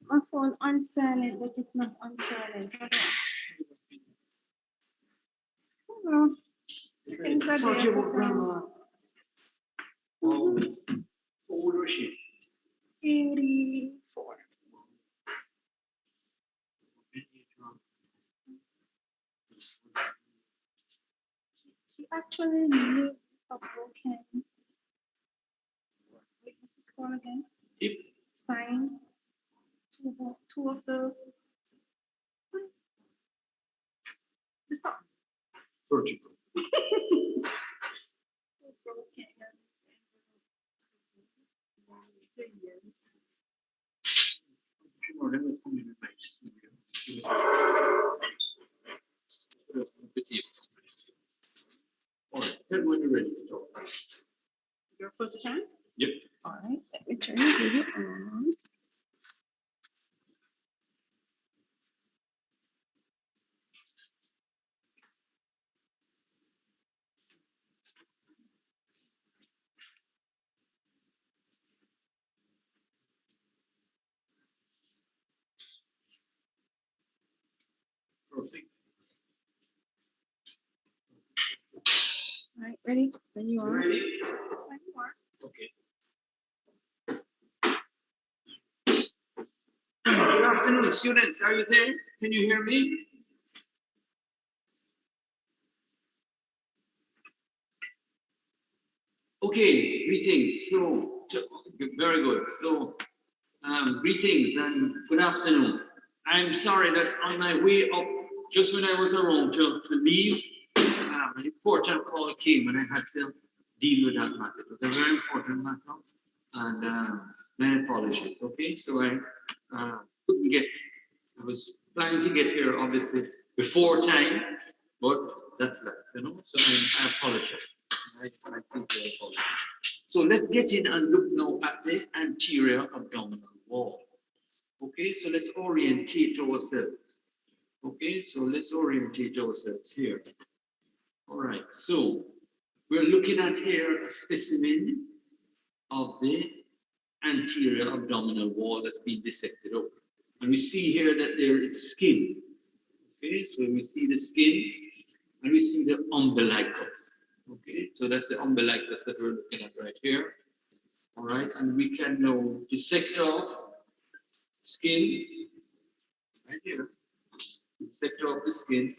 My phone on silent, but it's not on silent. Oh, things are So there your for grandma, how old was she? 84. She actually lived a broken, what's this called again? Hip. Spine. Two of the. Stop. Surgical. Broken. All right, then when you're ready to talk. Your first time? Yep. All right, let me turn the video on. Perfect. All right, ready? When you are. Ready? When you are. Okay. Good afternoon, students. Are you there? Can you hear me? Okay, greetings. So, very good. So, greetings and good afternoon. I'm sorry that on my way up, just when I was around to leave, an important call came and I had to deal with that matter. It was a very important matter, and my apologies. Okay, so I couldn't get. I was planning to get here obviously before time, but that's that, you know. So I apologize. I sincerely apologize. So let's get in and look now at the anterior abdominal wall. Okay, so let's orientate ourselves. Okay, so let's orientate ourselves here. All right, so we're looking at here a specimen of the anterior abdominal wall that's been dissected out. And we see here that there is skin. Okay, so we see the skin and we see the umbilicus. Okay, so that's the umbilicus that we're looking at right here. All right, and we can now dissect off skin right here, dissect off the skin,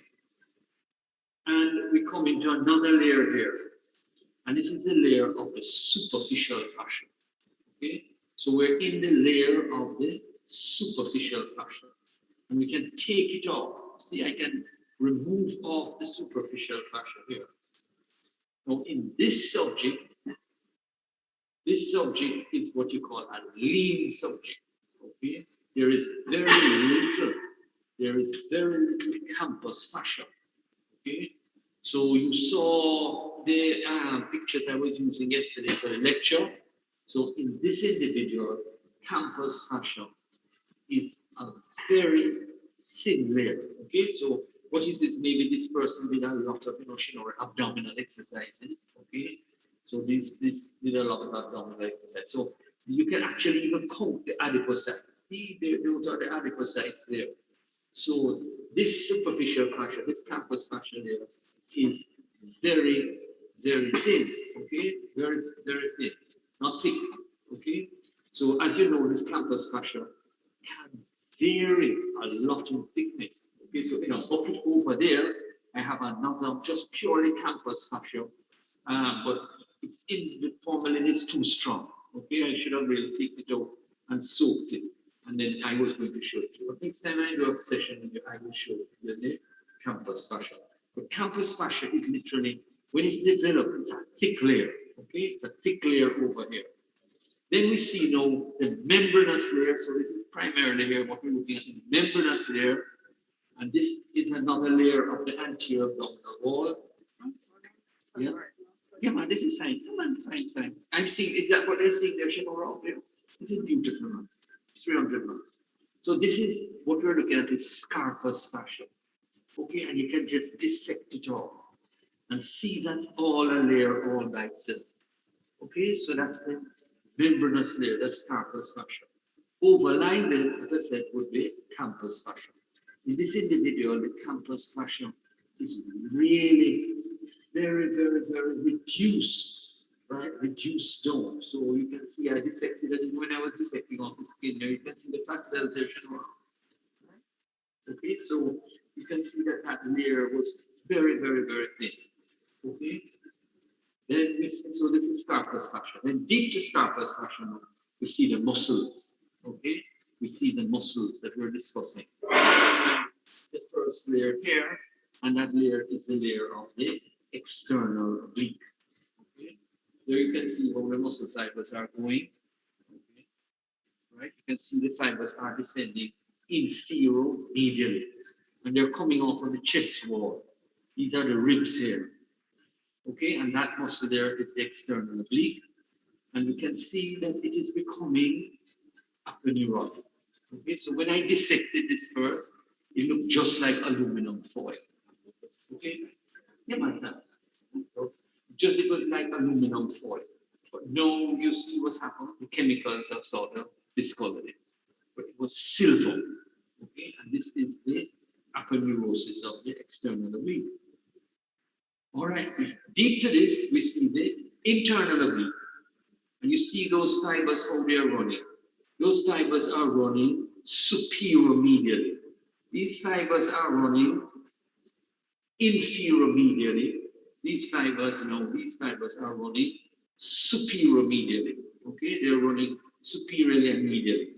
and we come into another layer here. And this is the layer of the superficial fascia. Okay, so we're in the layer of the superficial fascia. And we can take it off. See, I can remove off the superficial fascia here. Now, in this subject is what you call a lean subject. Okay, there is very little campus fascia. Okay, so you saw the pictures I was using yesterday for the lecture. So in this individual, campus fascia is a very thin layer. Okay, so what is this? Maybe this person did a lot of, or abdominal exercises. Okay, so this did a lot of abdominal exercise. So you can actually even count the adipocytes. See, those are the adipocytes there. So this superficial fascia, this campus fascia there, is very, very thin. Okay, very, very thin, not thick. Okay, so as you know, this campus fascia can vary a lot in thickness. Okay, so in a bucket over there, I have another just purely campus fascia, but it's in the formalin is too strong. Okay, I should have really taken it out and soaked it, and then I was going to show it to you. But next time I do a session with you, I will show you the campus fascia. But campus fascia is literally, when it's developed, it's a thick layer. Okay, it's a thick layer over here. Then we see now the membranous layer. So this is primarily here what we're looking at is the membranous layer. And this is another layer of the anterior abdominal wall. Yeah. Yeah, man, this is fine. Come on, fine. I'm seeing, is that what they're seeing there, Shimura? This is beautiful, man. 300 months. So this is what we're looking at is scarpus fascia. Okay, and you can just dissect it all and see that's all a layer all by itself. Okay, so that's the membranous layer, that's scarpus fascia. Overlying them, as I said, would be campus fascia. In this individual, the campus fascia is really very reduced, right? Reduced down. So you can see I dissected it when I was dissecting off the skin there. You can see the fat cells there showing. Okay, so you can see that that layer was very thin. Okay, then we see, so this is scarpus fascia. Then deep to scarpus fascia, we see the muscles. Okay, we see the muscles that we're discussing. The first layer here, and that layer is the layer of the external oblique. Okay, there you can see how the muscle fibers are going. Okay, right, you can see the fibers are descending infero-medially, and they're coming off of the chest wall. These are the ribs here. Okay, and that muscle there is the external oblique, and we can see that it is becoming aponeurotic. Okay, so when I dissected this first, it looked just like aluminum foil. Okay, yeah, like that. So just it was like aluminum foil. But now you see what's happened. The chemicals have sort of discolored it, but it was silver. Okay, and this is the aponeurosis of the external oblique. All right, deep to this, we see the internal oblique. And you see those fibers, how they are running. Those fibers are running superior-medially. These fibers are running inferior-medially. These fibers are running superior-medially. Okay, they're running superiorly and medially.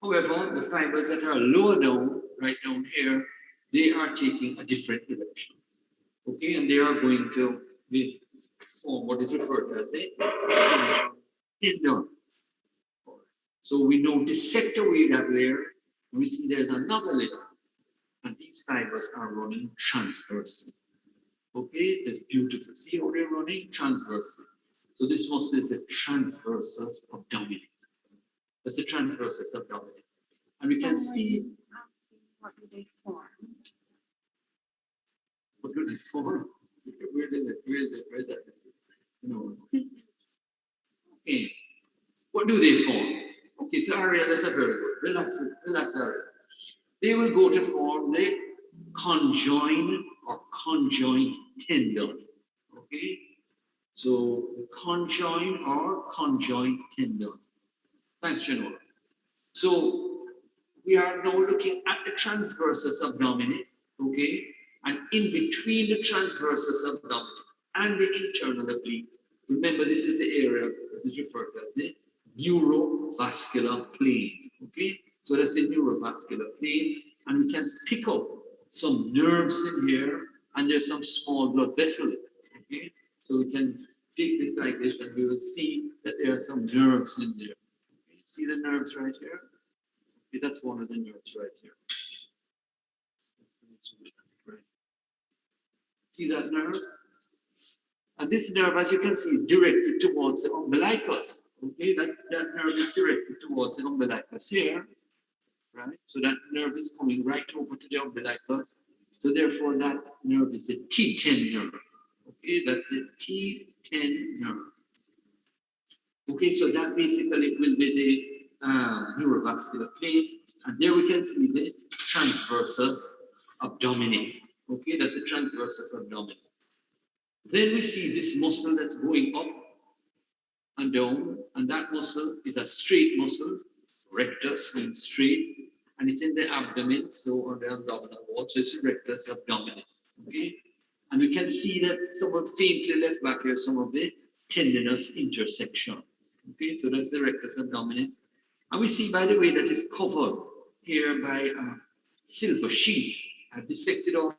However, the fibers that are lower down, right down here, they are taking a different direction. Okay, and they are going to form what is referred to as a tendon. So we know dissect away that layer, and we see there's another layer, and these fibers are running transversely. Okay, that's beautiful. See how they're running transversely. So this muscle is the transversus abdominis. That's the transversus abdominis, and we can see. What do they form? What do they form? Where that is? No. Okay. What do they form? Okay, so Ariel, that's a very good. Relax, Ariel. They will go to form the conjoined or conjoint tendon. Okay, so conjoined or conjoint tendon. Thanks, Genoa. So we are now looking at the transversus abdominis. Okay, and in between the transversus abdominis and the internal oblique. Remember, this is the area that is referred to as the neurovascular plane. Okay, so that's the neurovascular plane, and we can pick up some nerves in here, and there's some small blood vessels. Okay, so we can take this like this, and we will see that there are some nerves in there. Okay, see the nerves right here? Okay, that's one of the nerves right here. See that nerve? And this nerve, as you can see, is directed towards the umbilicus. Okay, that nerve is directed towards the umbilicus here, right? So that nerve is coming right over to the umbilicus. So therefore, that nerve is a T10 nerve. Okay, that's a T10 nerve. Okay, so that basically will be the neurovascular plane, and there we can see the transversus abdominis. Okay, that's the transversus abdominis. Then we see this muscle that's going up and down, and that muscle is a straight muscle, rectus means straight, and it's in the abdomen, so on the abdominal wall, so it's rectus abdominis. Okay, and we can see that somewhat faintly left back here some of the tendinous intersections. Okay, so that's the rectus abdominis, and we see, by the way, that is covered here by a silver sheath. I've dissected off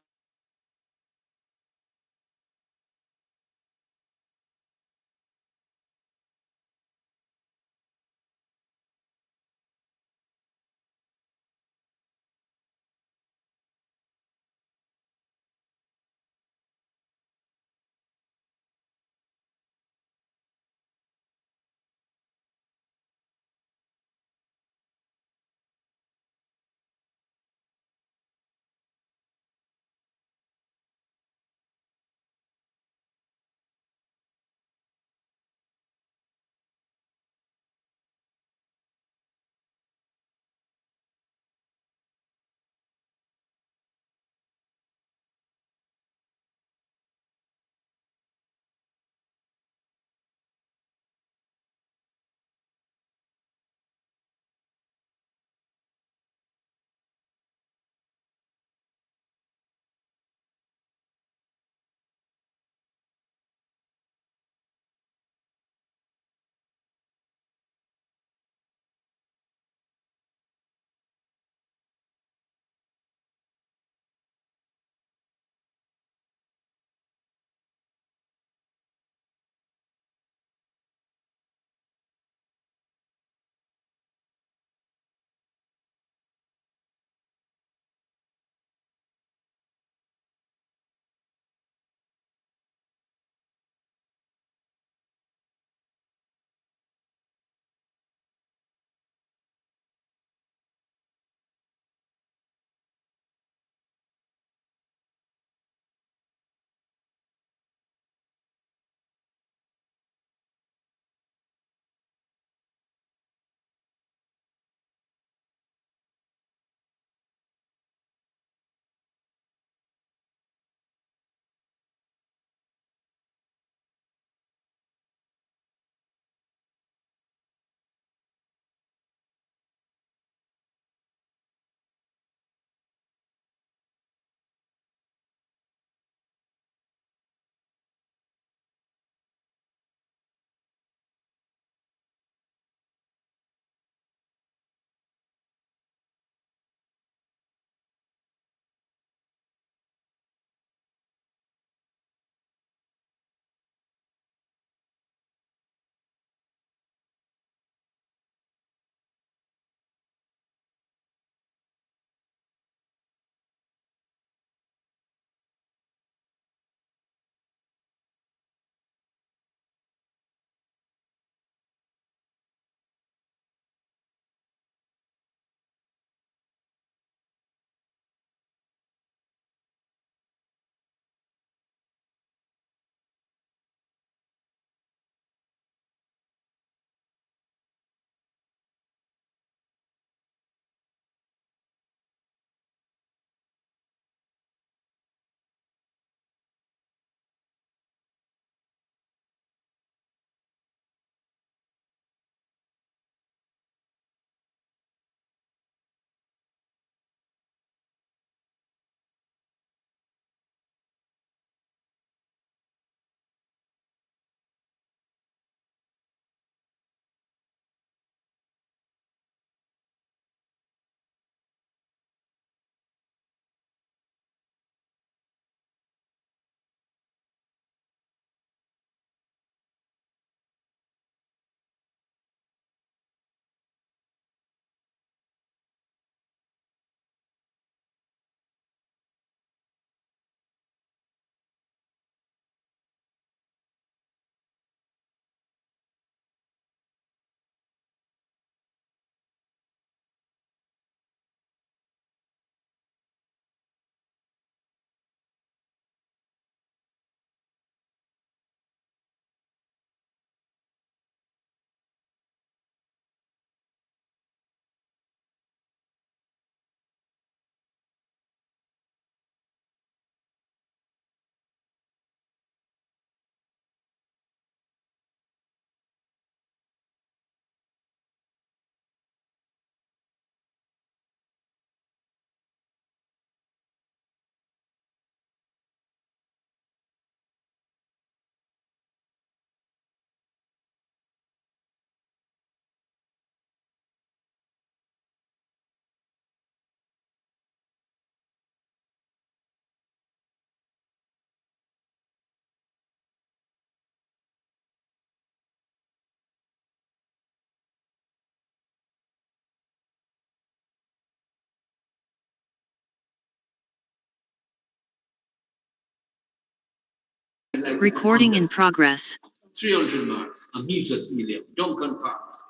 like Recording in progress. 300 marks, a mesothelium, Duncan Parks.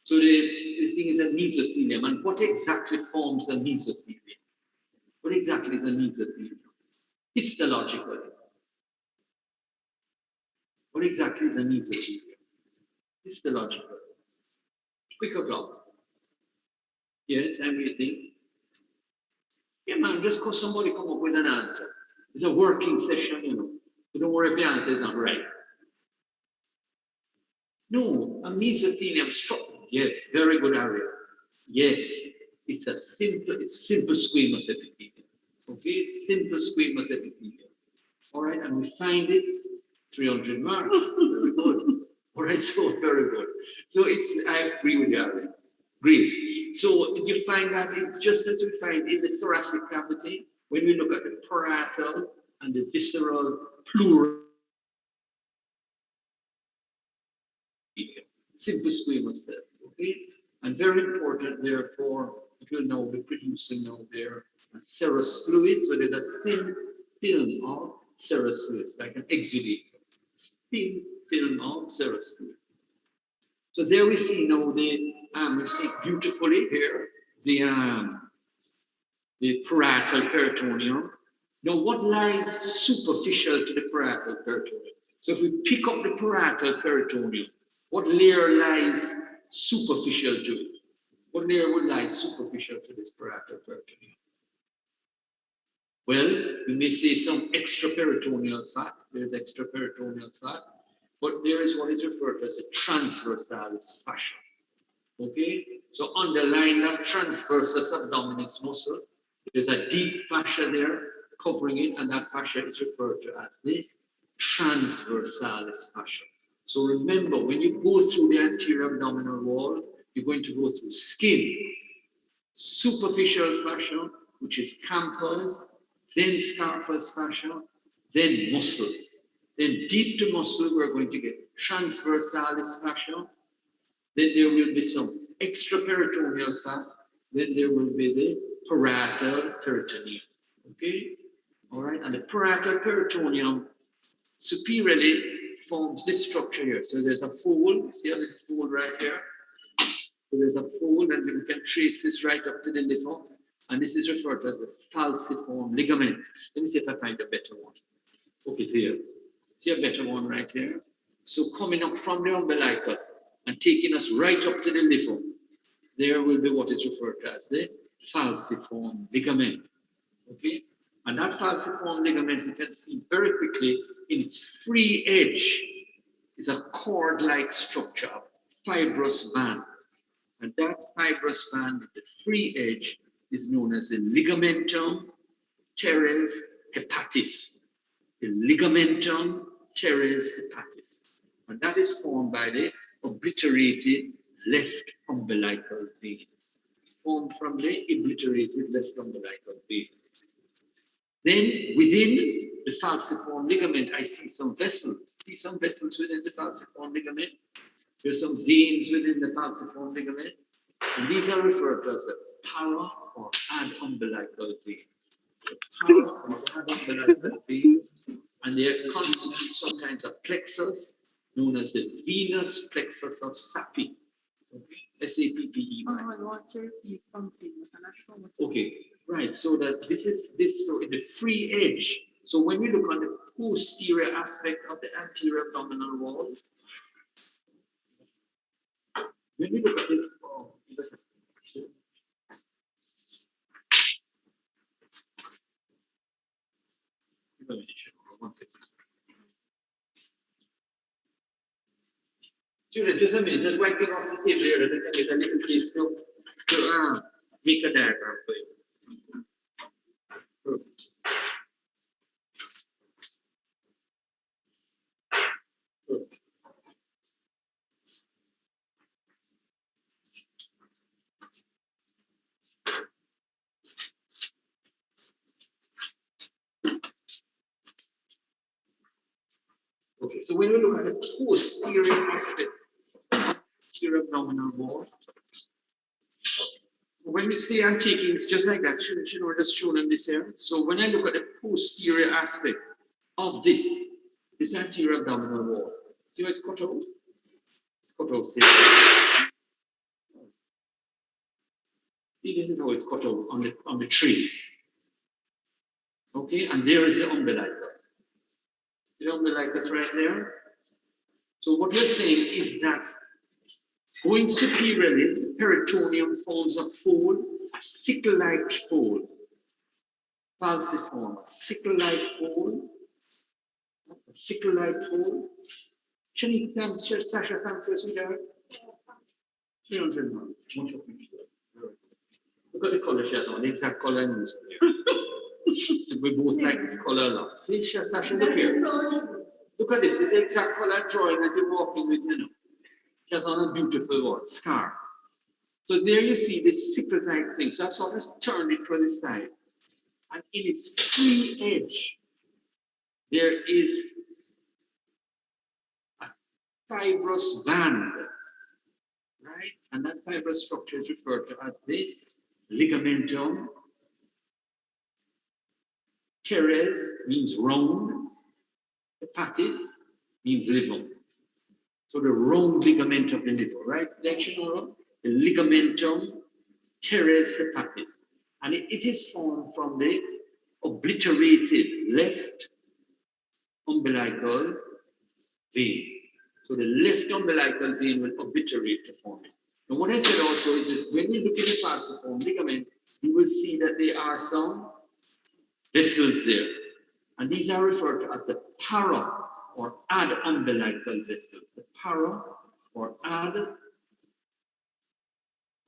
So the thing is a mesothelium. And what exactly forms a mesothelium? What exactly is a mesothelium? Histologically. What exactly is a mesothelium? Histologically. Quick o'clock. Yes, everything. Yeah, man, just because somebody come up with an answer. It's a working session, you know. So don't worry if the answer is not right. No, a mesothelium structure. Yes, very good area. Yes, it's simple squamous epithelium. Okay, simple squamous epithelium. All right, and we find it 300 marks. Very good. All right, so very good. So I agree with you, Aaron. Great. So you find that it's just as we find in the thoracic cavity when we look at the parietal and the visceral pleural. Simple squamous cell, okay? And very important, therefore, it will now be producing now their serous fluid. So there's a thin film of serous fluid, like an exudate. Thin film of serous fluid. So there we see now we see beautifully here the parietal peritoneum. Now, what lies superficial to the parietal peritoneum? So if we pick up the parietal peritoneum, what layer lies superficial to it? What layer would lie superficial to this parietal peritoneum? Well, we may say some extraperitoneal fat. There's extraperitoneal fat, but there is what is referred to as a transversalis fascia. Okay, so underlying that transversus abdominis muscle, there's a deep fascia there covering it, and that fascia is referred to as the transversalis fascia. So remember, when you go through the anterior abdominal wall, you're going to go through skin, superficial fascia, which is campus, then scarpus fascia, then muscle. Then deep to muscle, we're going to get transversalis fascia. Then there will be some extraperitoneal fat. Then there will be the parietal peritoneum. Okay? All right? And the parietal peritoneum superiorly forms this structure here. So there's a fold. See a little fold right here? So there's a fold, and we can trace this right up to the liver. And this is referred to as the falciform ligament. Let me see if I find a better one. Okay, there. See a better one right there? So coming up from the umbilicus and taking us right up to the liver, there will be what is referred to as the falciform ligament. Okay? And that falciform ligament, you can see very quickly in its free edge is a cord-like structure, fibrous band. And that fibrous band, the free edge, is known as the ligamentum teres hepatis. The ligamentum teres hepatis. And that is formed by the obliterated left umbilical vein. Formed from the obliterated left umbilical vein. Then within the falciform ligament, I see some vessels. See some vessels within the falciform ligament? There's some veins within the falciform ligament. And these are referred to as the para or adumbilical veins. The para or adumbilical veins. And they constitute some kind of plexus known as the venous plexus of Sappi. Okay? S-A-P-P-E-Y. Oh, I want to repeat something. I'm not sure what. Okay, right. So that this is so in the free edge. So when we look on the posterior aspect of the anterior abdominal wall, when we look at it, Student, just a minute, just wiping off the table here, that I can get a little place to make a diagram for you. Perfect. Perfect. Okay, so when we look at the posterior aspect, posterior abdominal wall, when we say I'm taking, it's just like that, just shown in this here. So when I look at the posterior aspect of this, this anterior abdominal wall. See how it's cut out? It's cut out. See, this is how it's cut out on the tree. Okay, and there is the umbilicus. The umbilicus right there. So what we're saying is that going superiorly, the peritoneum forms a fold, a sickle-like fold. Falciform, a sickle-like fold. A sickle-like fold. Shani, thanks, Sasha, thanks, sweetheart. 300 months. Much appreciated. Look at the color she has on, the exact color I used there. We both like this color a lot. See, Sasha, look here. Look at this. It's the exact color drawing as you're walking with, you know. She has on a beautiful one, scarf. So there you see this sickle-like thing. So I sort of turned it to the side. And in its free edge, there is a fibrous band, right? And that fibrous structure is referred to as the ligamentum teres, means round. Hepatis means liver. So the round ligament of the liver, right? The ligamentum teres hepatis. And it is formed from the obliterated left umbilical vein. So the left umbilical vein will obliterate to form it. And what I said also is that when you look at the falciform ligament, you will see that there are some vessels there. And these are referred to as the para or ad umbilical vessels. The para or ad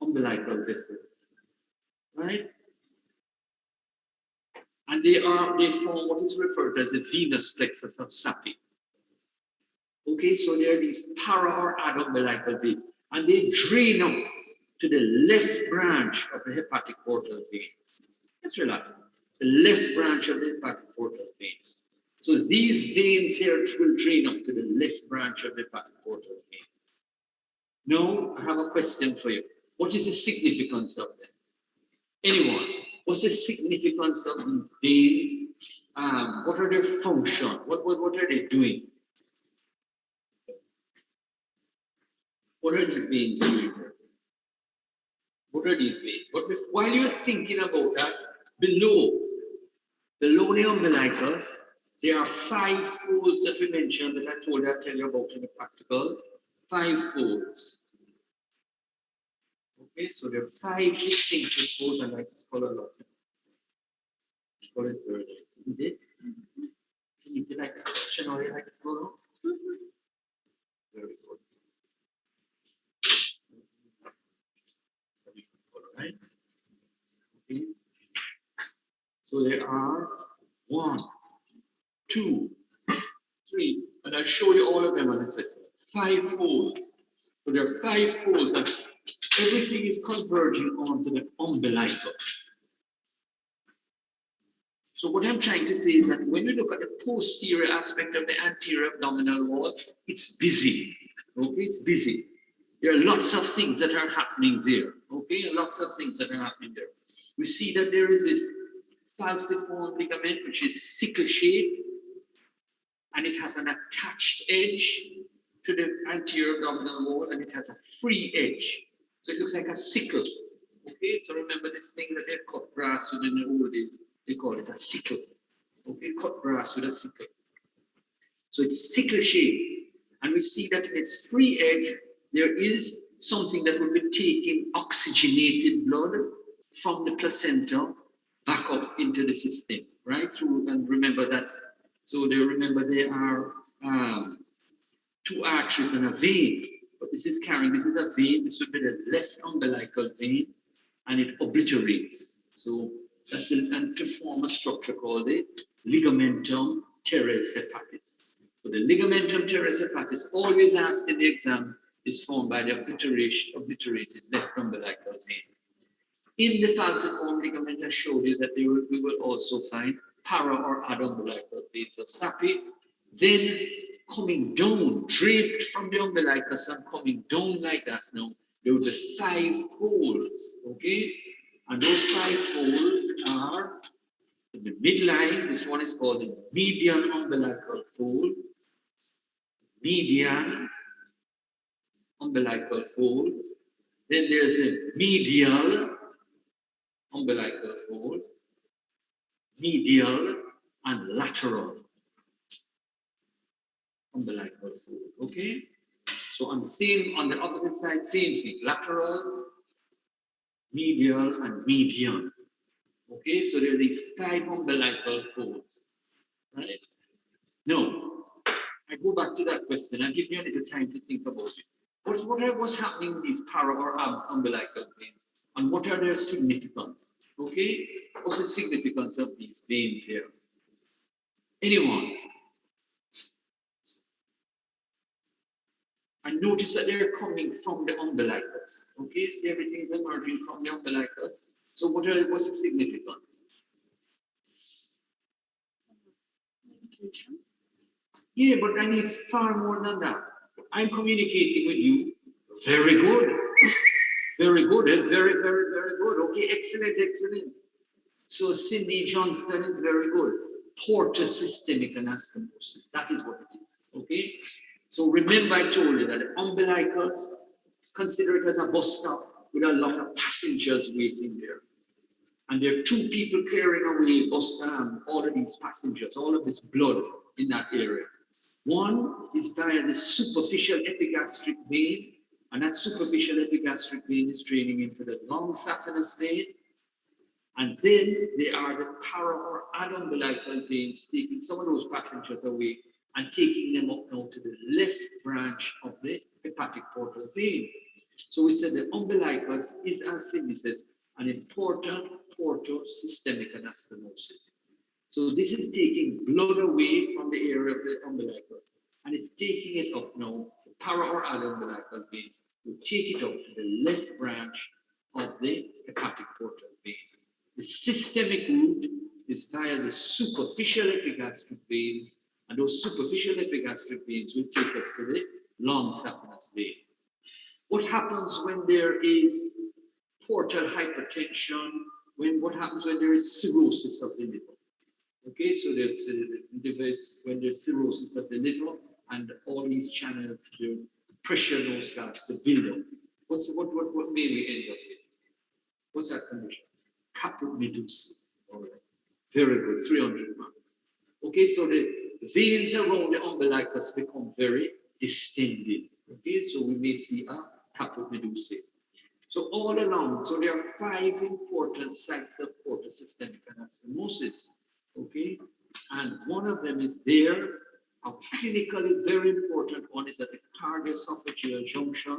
umbilical vessels. Right? And they form what is referred to as the venous plexus of Sappi. Okay, so there are these para or ad umbilical veins, and they drain up to the left branch of the hepatic portal vein. Let's relax. The left branch of the hepatic portal vein. So these veins here will drain up to the left branch of the hepatic portal vein. Now, I have a question for you. What is the significance of them? Anyone? What's the significance of these veins? What are their functions? What are they doing? What are these veins doing? What are these veins? While you're thinking about that, below the umbilicus, there are 5 folds that we mentioned that I told you I'll tell you about in the practical. 5 folds. Okay, so there are 5 distinctive folds. I like this color a lot. This color is very nice, isn't it? Can you like this section or you like this color? Very good. Right? Okay. So there are 1, 2, 3, and I'll show you all of them on this list. 5 folds. So there are 5 folds, and everything is converging onto the umbilicus. So what I'm trying to say is that when you look at the posterior aspect of the anterior abdominal wall, it's busy. Okay, it's busy. There are lots of things that are happening there. Okay, lots of things that are happening there. We see that there is this falciform ligament, which is sickle shaped, and it has an attached edge to the anterior abdominal wall, and it has a free edge. So it looks like a sickle. Okay, so remember this thing that they cut grass with in the old days, they call it a sickle. Okay, cut grass with a sickle. So it's sickle shaped, and we see that in its free edge, there is something that will be taking oxygenated blood from the placenta back up into the system, right? Through, and remember that. So there are 2 arteries and a vein, but this is a vein. This would be the left umbilical vein, and it obliterates. So that's and to form a structure called the ligamentum teres hepatis. So the ligamentum teres hepatis, always asked in the exam, is formed by the obliterated left umbilical vein. In the falciform ligament, I showed you that we will also find para or ad umbilical veins of Sappi. Then coming down, draped from the umbilicus and coming down like that now, there will be 5 folds, okay? And those 5 folds are in the midline. This one is called the median umbilical fold. median umbilical fold. Then there's a medial umbilical fold, medial and lateral umbilical fold. Okay? So on the opposite side, same thing. Lateral, medial, and median. Okay, so there are these 5 umbilical folds. Right? Now, I go back to that question and give you a little time to think about it. What's happening in these para or umbilical veins? And what are their significance? Okay? What's the significance of these veins here? Anyone? And notice that they're coming from the umbilicus. Okay, see everything's emerging from the umbilicus. So what's the significance? Yeah, but I need far more than that. I'm communicating with you. Very good. Very good. Very, very, very good. Okay, excellent, excellent. So Cindy Johnston is very good. Portal systemic anastomosis. That is what it is. Okay? So remember I told you that the umbilicus, consider it as a bus stop with a lot of passengers waiting there. And there are 2 people carrying away all of these passengers, all of this blood in that area. One is via the superficial epigastric vein, and that superficial epigastric vein is draining into the long saphenous vein. And then there are the para or adumbilical veins taking some of those passengers away and taking them up now to the left branch of the hepatic portal vein. So we said the umbilicus is, as Cindy says, an important portal systemic anastomosis. So this is taking blood away from the area of the umbilicus, and it's taking it up now, the para or adumbilical veins will take it up to the left branch of the hepatic portal vein. The systemic route is via the superficial epigastric veins, and those superficial epigastric veins will take us to the long saphenous vein. What happens when there is portal hypertension? What happens when there is cirrhosis of the liver? Okay, so when there's cirrhosis of the liver and all these channels, the pressure now starts to build up. What may we end up with? What's that condition? Caput medusae. All right. Very good, 300 marks. Okay, so the veins around the umbilicus become very distended. Okay, so we may see a caput medusae. So all along, so there are 5 important sites of portal systemic anastomosis. Okay, and one of them is there. A clinically very important one is at the cardiaesophageal junction,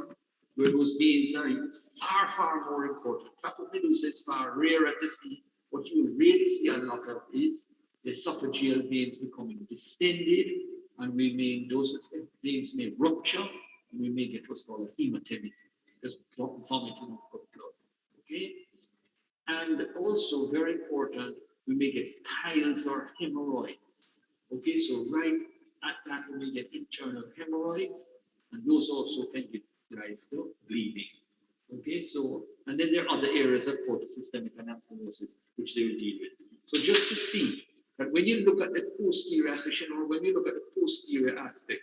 where those veins are. It's far, far more important. Caput medusae is far rarer to see. What you really see a lot of is the esophageal veins becoming distended, and those veins may rupture, and we may get what's called a hematemesis, just vomiting of blood. Okay, and also very important, we may get piles or hemorrhoids. Okay, so right at that we may get internal hemorrhoids, and those also can give rise to bleeding. Okay, so, and then there are other areas of portal systemic anastomosis which they will deal with. So just to see that when you look at the posterior section, or when you look at the posterior aspect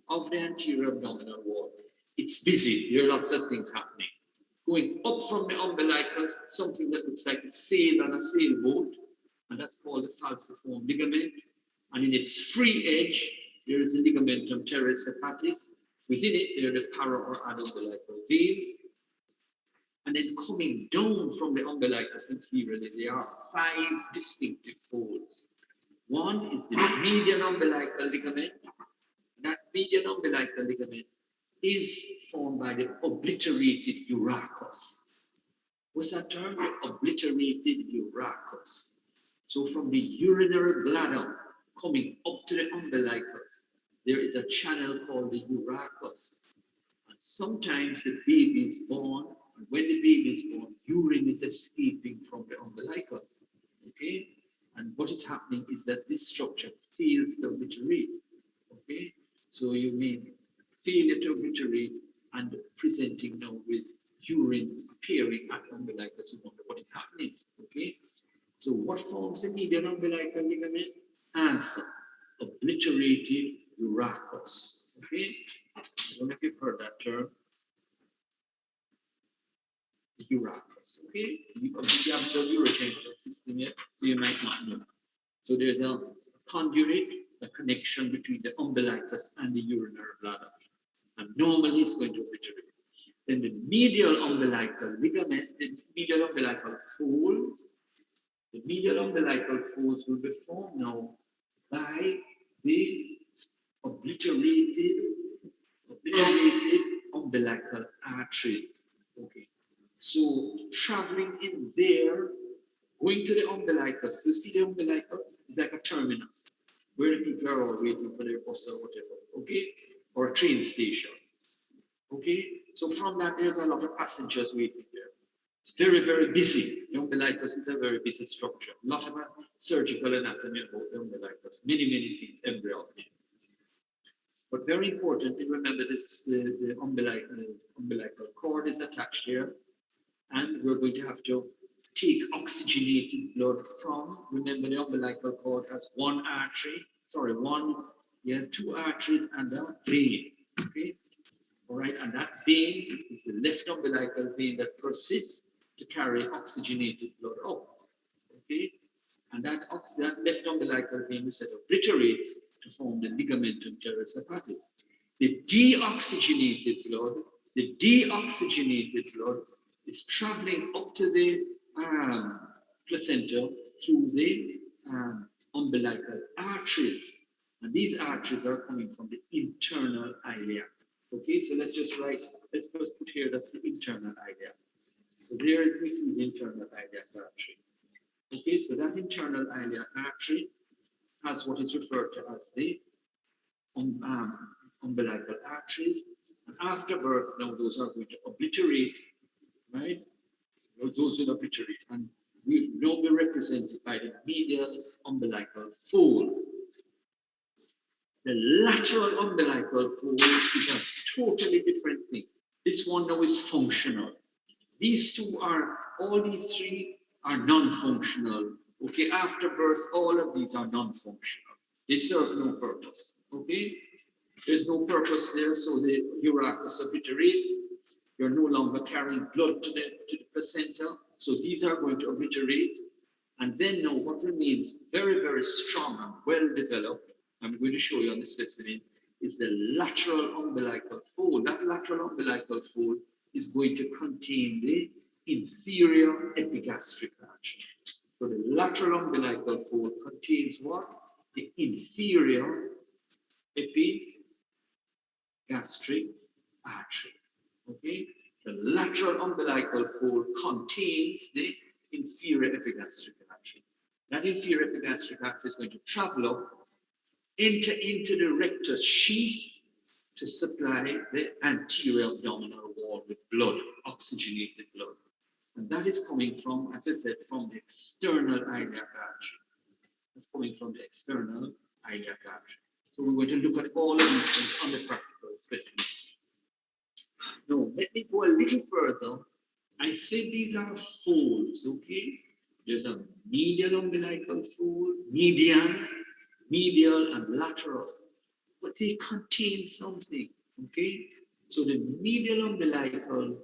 of the anterior abdominal wall, it's busy. There are lots of things happening. Going up from the umbilicus, something that looks like a sail on a sailboat, and that's called the falciform ligament. And in its free edge, there is the ligamentum teres hepatis. Within it, there are the para or adumbilical veins. And then coming down from the umbilicus anteriorly, there are 5 distinctive folds. One is the median umbilical ligament. That median umbilical ligament is formed by the obliterated urachus. What's that term? The obliterated urachus. So from the urinary bladder coming up to the umbilicus, there is a channel called the urachus. And sometimes the baby is born, and when the baby is born, urine is escaping from the umbilicus. Okay? And what is happening is that this structure fails to obliterate. Okay? So you may failure to obliterate and presenting now with urine appearing at umbilicus. You wonder what is happening. Okay? So what forms the median umbilical ligament? Answer: obliterated urachus. Okay, I don't know if you've heard that term. Urachus. Okay, you have the urogenitals system here, so you might not know. So there's a conduit, a connection between the umbilicus and the urinary bladder, and normally it's going to obliterate. Then the medial umbilical ligament, the medial umbilical folds, the medial umbilical folds will be formed now by the obliterated umbilical arteries. Okay, so traveling in there, going to the umbilicus. You see the umbilicus is like a terminus where the people are all waiting for their bus or whatever. Okay, or a train station. Okay, so from that there's a lot of passengers waiting there. It's very, very busy. The umbilicus is a very busy structure. A lot of surgical anatomy about the umbilicus. Many things, embryology. But very important to remember this: the umbilical cord is attached here, and we're going to have to take oxygenated blood from. Remember, the umbilical cord has two arteries and a vein. Okay. All right, and that vein is the left umbilical vein that persists to carry oxygenated blood up. Okay, and that left umbilical vein, we said, obliterates to form the ligamentum teres hepatis. The deoxygenated blood is traveling up to the placenta through the umbilical arteries, and these arteries are coming from the internal iliac. Okay, so let's just put here that's the internal iliac. So there is we see the internal iliac artery. Okay, so that internal iliac artery has what is referred to as the umbilical arteries. And after birth, now those are going to obliterate, right? Those will obliterate, and we will be represented by the medial umbilical fold. The lateral umbilical fold is a totally different thing. This one now is functional. All these three are non-functional. Okay, after birth, all of these are non-functional. They serve no purpose. Okay, there's no purpose there, so the urachus obliterates. You're no longer carrying blood to the placenta, so these are going to obliterate. And then now what remains very, very strong and well developed, I'm going to show you on this specimen, is the lateral umbilical fold. That lateral umbilical fold is going to contain the inferior epigastric artery. So the lateral umbilical fold contains what? The inferior epigastric artery. Okay? The lateral umbilical fold contains the inferior epigastric artery. That inferior epigastric artery is going to travel up, enter into the rectus sheath to supply the anterior abdominal wall with blood, oxygenated blood. And that is coming from, as I said, from the external iliac artery. That's coming from the external iliac artery. So we're going to look at all of these things on the practical specimen. Now, let me go a little further. I said these are folds, okay? There's a medial umbilical fold, medial and lateral, but they contain something, okay? So the medial umbilical,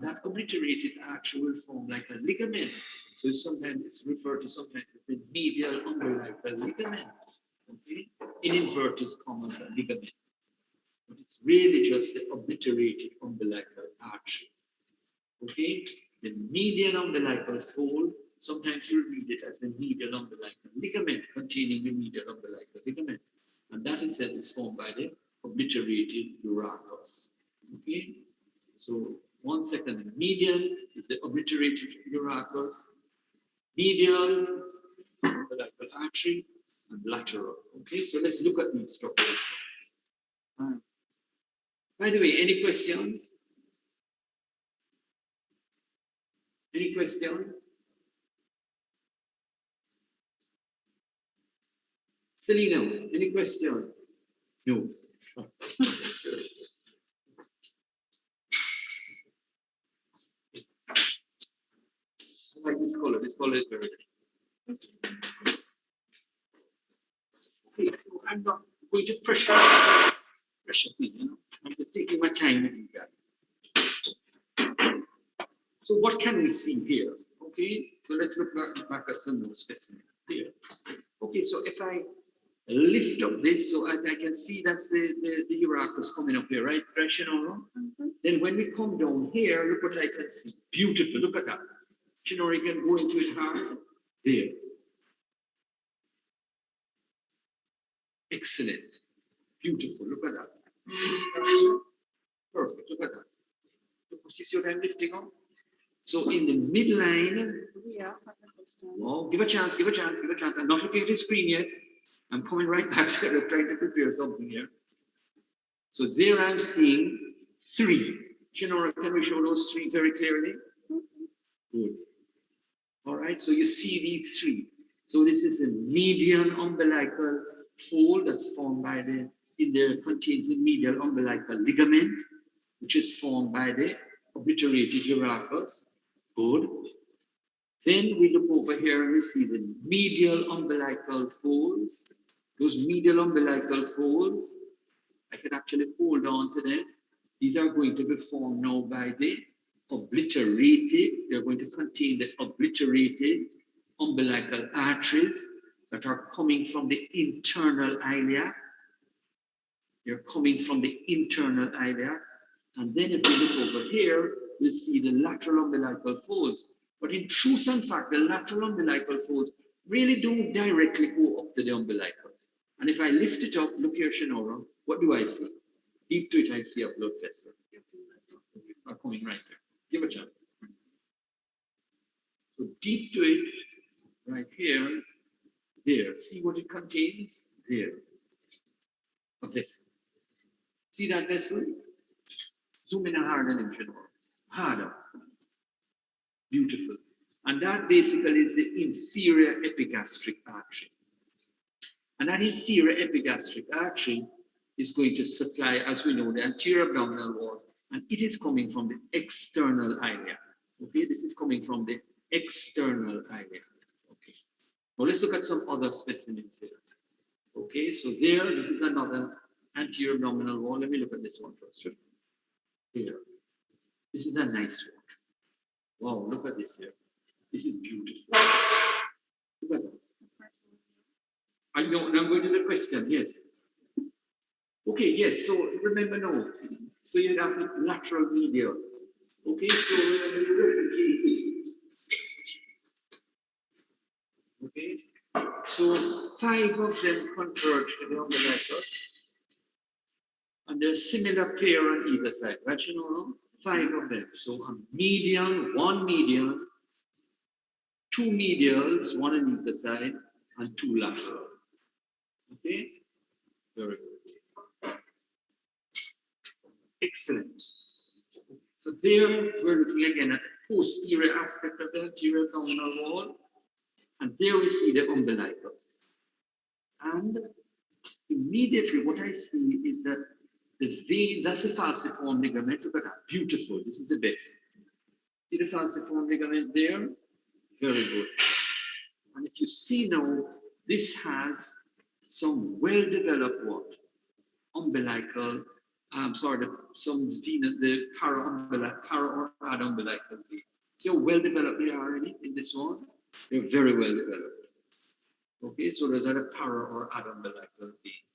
that obliterated artery will form like a ligament. So sometimes it's referred to sometimes as a medial umbilical ligament, okay? In inverted commas, a ligament. But it's really just the obliterated umbilical artery, okay? The medial umbilical fold, sometimes you read it as the medial umbilical ligament containing the medial umbilical ligament. And that instead is formed by the obliterated urachus. Okay? So 1 second. Medial is the obliterated urachus, medial umbilical artery, and lateral. Okay, so let's look at these structures. By the way, any questions? Any questions? Selena, any questions? No. I like this color. This color is very good. Okay, so I'm not going to pressure precious thing, you know. I'm just taking my time with you guys. So what can we see here? Okay, so let's look back at some more specimens here. Okay, so if I lift up this so I can see that's the Urachus coming up here, right? Shinora. Then when we come down here, look what I can see. Beautiful, look at that. Shinora, you can go into it hard. There. Excellent. Beautiful, look at that. Perfect, look at that. Look, you see what I'm lifting up? So in the midline, Yeah. oh, give a chance, give a chance, give a chance. I'm not looking at the screen yet. I'm coming right back to it. I was trying to prepare something here. So there I'm seeing 3. Shinora, can we show those 3 very clearly? Good. All right, so you see these 3. So this is a median umbilical fold that's formed by contains the medial umbilical ligament, which is formed by the obliterated Urachus. Good. Then we look over here and we see the medial umbilical folds. Those medial umbilical folds, I can actually hold on to them. These are going to be formed now by the obliterated, they're going to contain the obliterated umbilical arteries that are coming from the internal ilia. They're coming from the internal ilia. And then if we look over here, we'll see the lateral umbilical folds. But in truth and fact, the lateral umbilical folds really don't directly go up to the umbilicals. And if I lift it up, look here, Shinora, what do I see? Deep to it, I see a blood vessel. Are coming right there. Give a chance. So deep to it, right here, there. See what it contains? There. A vessel. See that vessel? Zoom in harder than Shinora. Harder. Beautiful. And that basically is the inferior epigastric artery. And that inferior epigastric artery is going to supply, as we know, the anterior abdominal wall, and it is coming from the external ilia. Okay, this is coming from the external ilia. Okay. Now let's look at some other specimens here. Okay, so there, this is another anterior abdominal wall. Let me look at this one first. Here. This is a nice one. Wow, look at this here. This is beautiful. Look at that. I know, I'm going to the question, yes. Okay, yes, so remember now. So you have the lateral medial. Okay, so remember you replicate it. Okay, so 5 of them converge to the umbilicus. And there's similar pair on either side, right? You know, 5 of them. So a median, 1 median, 2 medials, 1 on either side, and 2 lateral. Okay, very good. Excellent. So there we're looking again at the posterior aspect of the anterior abdominal wall, and there we see the umbilicus. And immediately what I see is that the vein, that's the falciform ligament. Look at that, beautiful. This is the best. See the falciform ligament there? Very good. And if you see now, this has some well-developed what? Umbilical, some venous, the para or umbilical veins. See how well-developed they are in this one? They're very well developed. Okay, so those are the para or umbilical veins.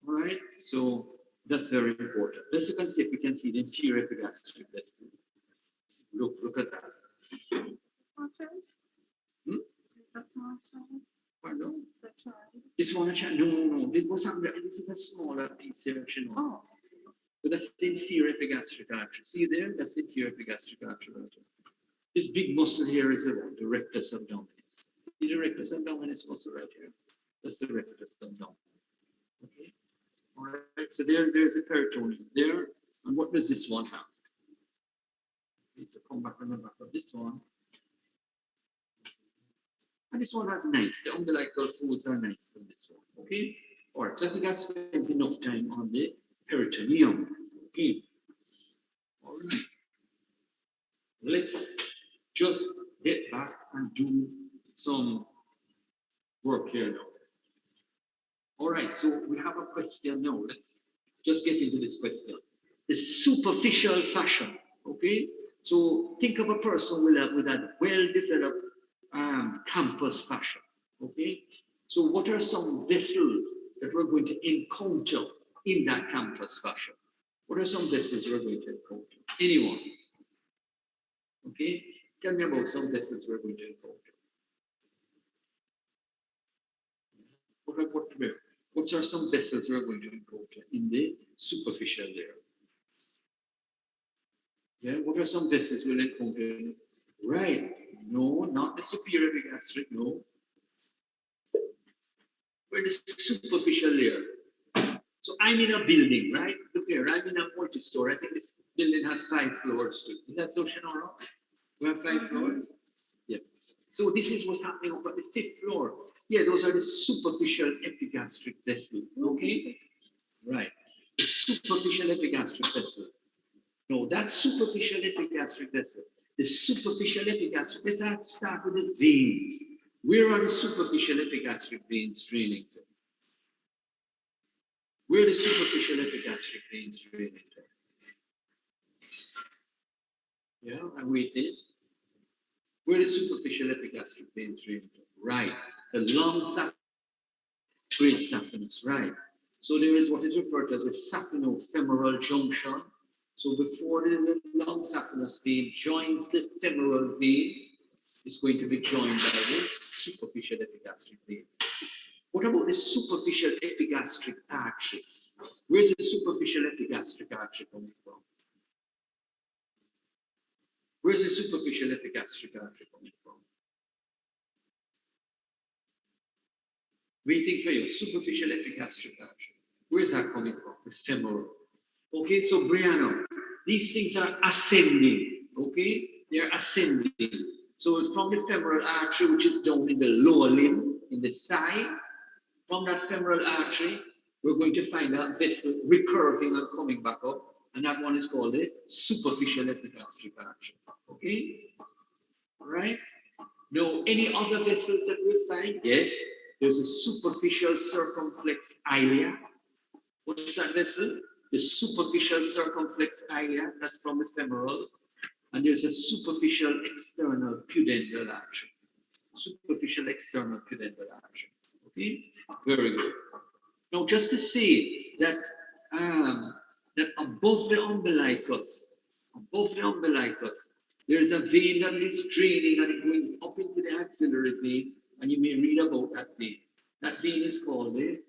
All right, so that's very important. Let's look and see if we can see the inferior epigastric vessel. Look at that. That's not Pardon? that's right. This one, no. This is a smaller piece here. Oh. But that's the inferior epigastric artery. See there? That's the inferior epigastric artery. This big muscle here is the rectus abdominis. See the rectus abdominis muscle right here? That's the rectus abdominis. Okay. All right. So there's a peritoneum there. And what does this one have? Okay, so come back on the back of this one. And this one has nice. The umbilical folds are nice on this one. Okay. All right. So I think I spent enough time on the peritoneum. Okay. All right. Let's just get back and do some work here now. All right, so we have a question now. Let's just get into this question. The superficial fascia, okay? So think of a person with a well-developed campus fascia, okay? So what are some vessels that we're going to encounter in that campus fascia? What are some vessels we're going to encounter? Anyone? Okay? Tell me about some vessels we're going to encounter. What are some vessels we're going to encounter in the superficial layer? Yeah, what are some vessels we'll encounter? Right. No, not the superior epigastric, no. We're the superficial layer. So I'm in a building, right? Look here, I'm in a multi-story. I think this building has 5 floors too. Is that so, Shanora? We have 5 floors? Yeah. So this is what's happening over the 5th floor. Yeah, those are the superficial epigastric vessels, okay? Right. The superficial epigastric vessel. No, that's superficial epigastric vessel. The superficial epigastric, let's have to start with the veins. Where are the superficial epigastric veins draining to? Where are the superficial epigastric veins draining to? Yeah, I'm waiting. Where are the superficial epigastric veins draining to? Right. The long saphenous, great saphenous, right. So there is what is referred to as a saphenofemoral junction. So before the long saphenous vein joins the femoral vein, it's going to be joined by the superficial epigastric vein. What about the superficial epigastric artery? Where's the superficial epigastric artery coming from? Where's the superficial epigastric artery coming from? Waiting for you, superficial epigastric artery. Where's that coming from? The femoral. Okay, so Brianna, these things are ascending. Okay, they're ascending. So it's from the femoral artery, which is down in the lower limb, in the thigh. From that femoral artery, we're going to find a vessel recurving and coming back up, and that one is called the superficial epigastric artery. Okay, all right. Now, any other vessels that we find? Yes, there's a superficial circumflex ilia. What's that vessel? The superficial circumflex ilia, that's from the femoral. And there's a superficial external pudendal artery. Superficial external pudendal artery. Okay, very good. Now, just to say that that above the umbilicus, there is a vein that is draining and going up into the axillary vein, and you may read about that vein. That vein is called the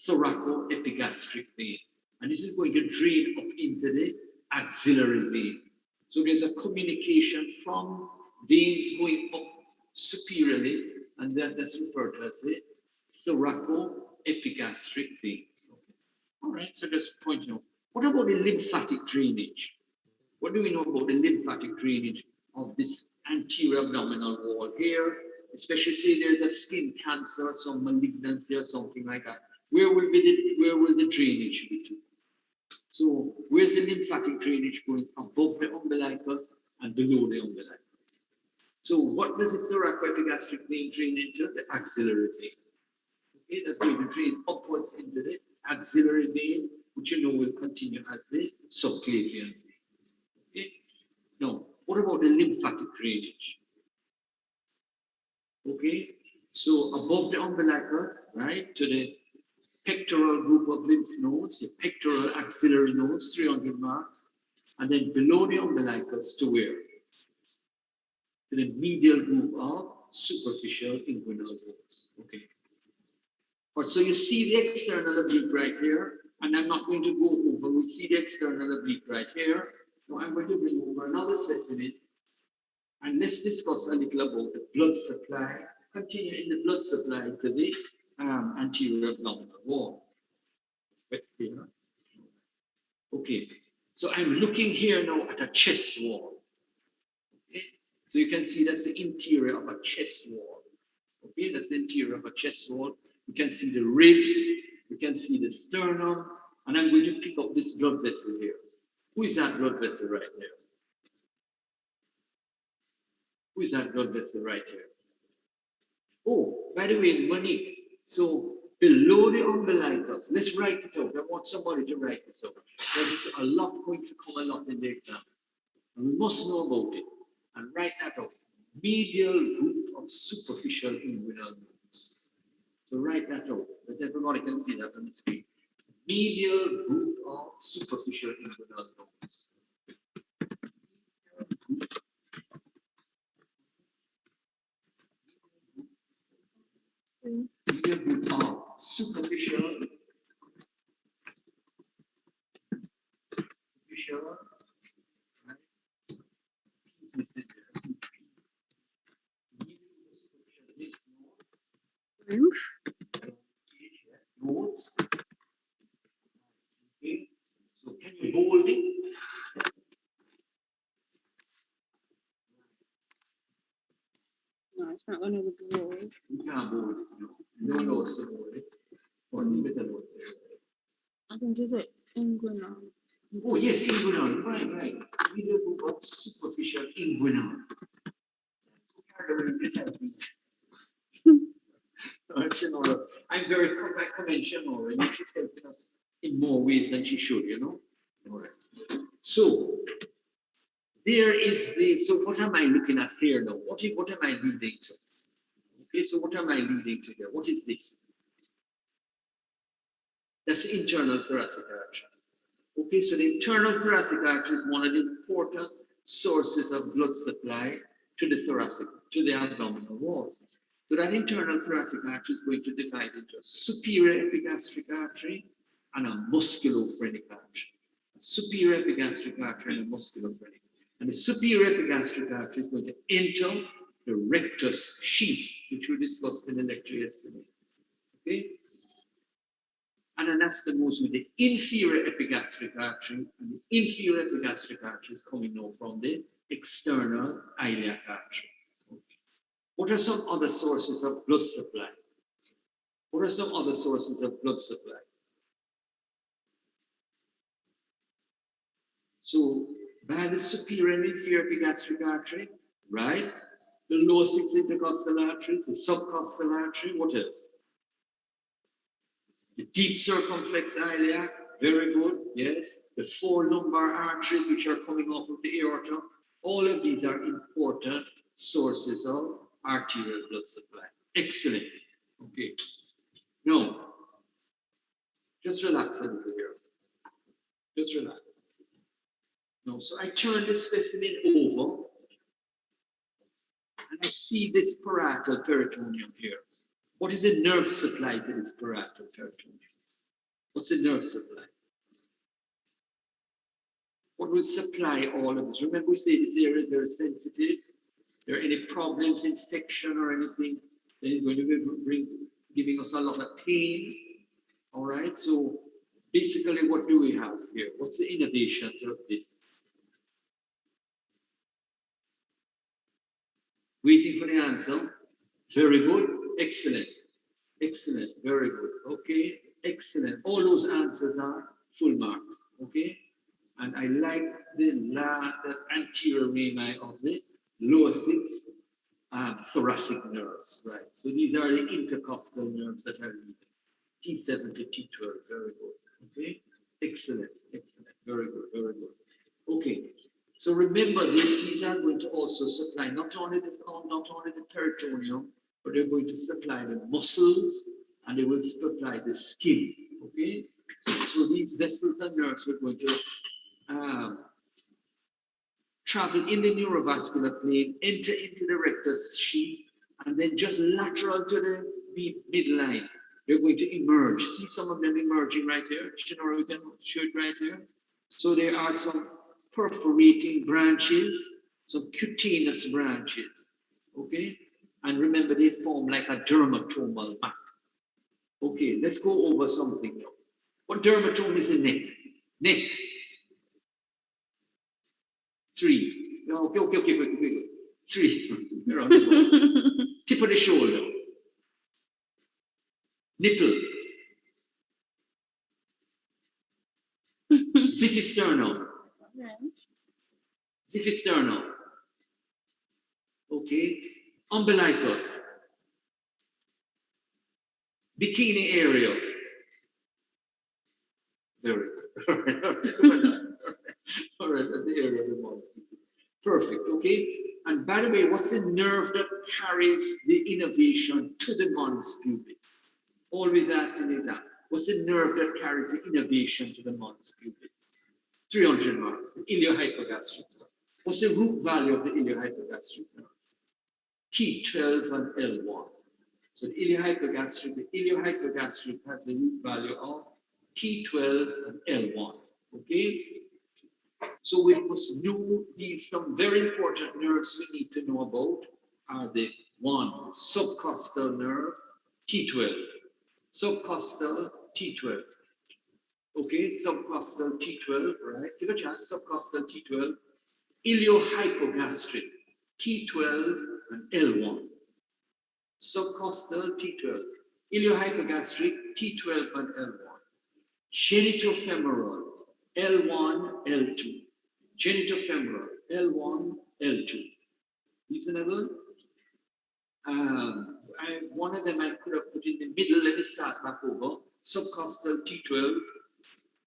thoracoepigastric vein, and this is going to drain up into the axillary vein. So there's a communication from veins going up superiorly, and that's referred to as the thoracoepigastric vein. All right, so just pointing out. What about the lymphatic drainage? What do we know about the lymphatic drainage of this anterior abdominal wall here? Especially say there's a skin cancer, some malignancy or something like that. Where will the drainage be to? So where's the lymphatic drainage going above the umbilicus and below the umbilicus? So what does the thoracoepigastric vein drain into? The axillary vein. Okay, that's going to drain upwards into the axillary vein, which you know will continue as the subclavian vein. Okay. Now, what about the lymphatic drainage? Okay, so above the umbilicus, right, to the pectoral group of lymph nodes, the pectoral axillary nodes, 300 marks, and then below the umbilicus to where? To the medial group of superficial inguinal nodes. Okay. Or so you see the external oblique right here, and I'm not going to go over. We see the external oblique right here. Now I'm going to bring over another specimen, and let's discuss a little about the blood supply. Continue in the blood supply to the anterior abdominal wall. Right here. Okay, so I'm looking here now at a chest wall. Okay, so you can see that's the interior of a chest wall. Okay, that's the interior of a chest wall. You can see the ribs, you can see the sternum, and I'm going to pick up this blood vessel here. Who is that blood vessel right there? Who is that blood vessel right here? Oh, by the way, Monique, so below the umbilicus. Let's write it out. I want somebody to write this out. There's a lot going to come a lot in the exam. And we must know about it. And write that out. Medial group of superficial inguinal nerves. So write that out, that everybody can see that on the screen. Medial group of superficial inguinal nerves. Medial group of superficial right? Nodes. Okay. So can you hold it? No, it's not one of the blue. You can't hold it. No nodes to hold it. Or leave it alone. I think it's an inguinal. Oh yes, inguinal. Right. Medial group of superficial inguinal. I'm very conventional, and she's helping us in more ways than she should, you know. All right. So there is the. So what am I looking at here now? What am I leading to? Okay, so what am I leading to here? What is this? That's the internal thoracic artery. Okay, so the internal thoracic artery is one of the important sources of blood supply to the thoracic, to the abdominal wall. So that internal thoracic artery is going to divide into a superior epigastric artery and a musculophrenic artery. A superior epigastric artery and a musculophrenic. And the superior epigastric artery is going to enter the rectus sheath, which we discussed in the lecture yesterday. Okay? And anastomose with the inferior epigastric artery, and the inferior epigastric artery is coming now from the external iliac artery. What are some other sources of blood supply? What are some other sources of blood supply? So, by the superior and inferior epigastric artery, right? The lower six intercostal arteries, the subcostal artery, what else? The deep circumflex iliac, very good, yes. The four lumbar arteries which are coming off of the aorta, all of these are important sources of arterial blood supply. Excellent. Okay. Now, just relax a little here. Just relax. No, so I turn this specimen over and I see this parietal peritoneum here. What is the nerve supply to this parietal peritoneum? What's the nerve supply? What will supply all of this? Remember, we say this area is very sensitive. If there are any problems, infection or anything, then it's going to be giving us a lot of pain. All right, so basically, what do we have here? What's the innovation of this? Waiting for the answer. Very good. Excellent. Excellent. Very good. Okay. Excellent. All those answers are full marks. Okay. And I like the anterior rami of the lower six thoracic nerves. Right. So these are the intercostal nerves that are needed. T7 to T12. Very good. Okay. Excellent. Excellent. Very good. Very good. Okay. So remember, these are going to also supply not only the peritoneum, but they're going to supply the muscles and they will supply the skin. Okay, so these vessels and nerves are going to travel in the neurovascular plane, enter into the rectus sheath, and then just lateral to the midline, they're going to emerge. See some of them emerging right here. Shinora, we can show it right here. So there are some perforating branches, some cutaneous branches, okay? And remember, they form like a dermatomal mat. Okay, let's go over something now. What dermatome is the neck? Neck. 3. Okay. 3. Tip of the shoulder. Nipple. Ziphisternal. Ziphisternal. Okay. Umbilicus. bikini area. Very good. All right, at the area of the mouth. Perfect, okay? And by the way, what's the nerve that carries the innervation to the mons pubis? Always asking that. What's the nerve that carries the innervation to the mons pubis? 300 marks, the iliohypogastric nerve. What's the root value of the iliohypogastric nerve? T12 and L1. So the iliohypogastric has a root value of T12 and L1. Okay? So we must know these some very important nerves we need to know about are the one subcostal nerve, T12. Subcostal T12. Okay, subcostal T12, right? Give a chance, subcostal T12. Iliohypogastric, T12 and L1. Subcostal T12. Iliohypogastric, T12 and L1. Genitofemoral, L1, L2. Genitofemoral, L1, L2. Reasonable? One of them I could have put in the middle. Let me start back over. Subcostal T12,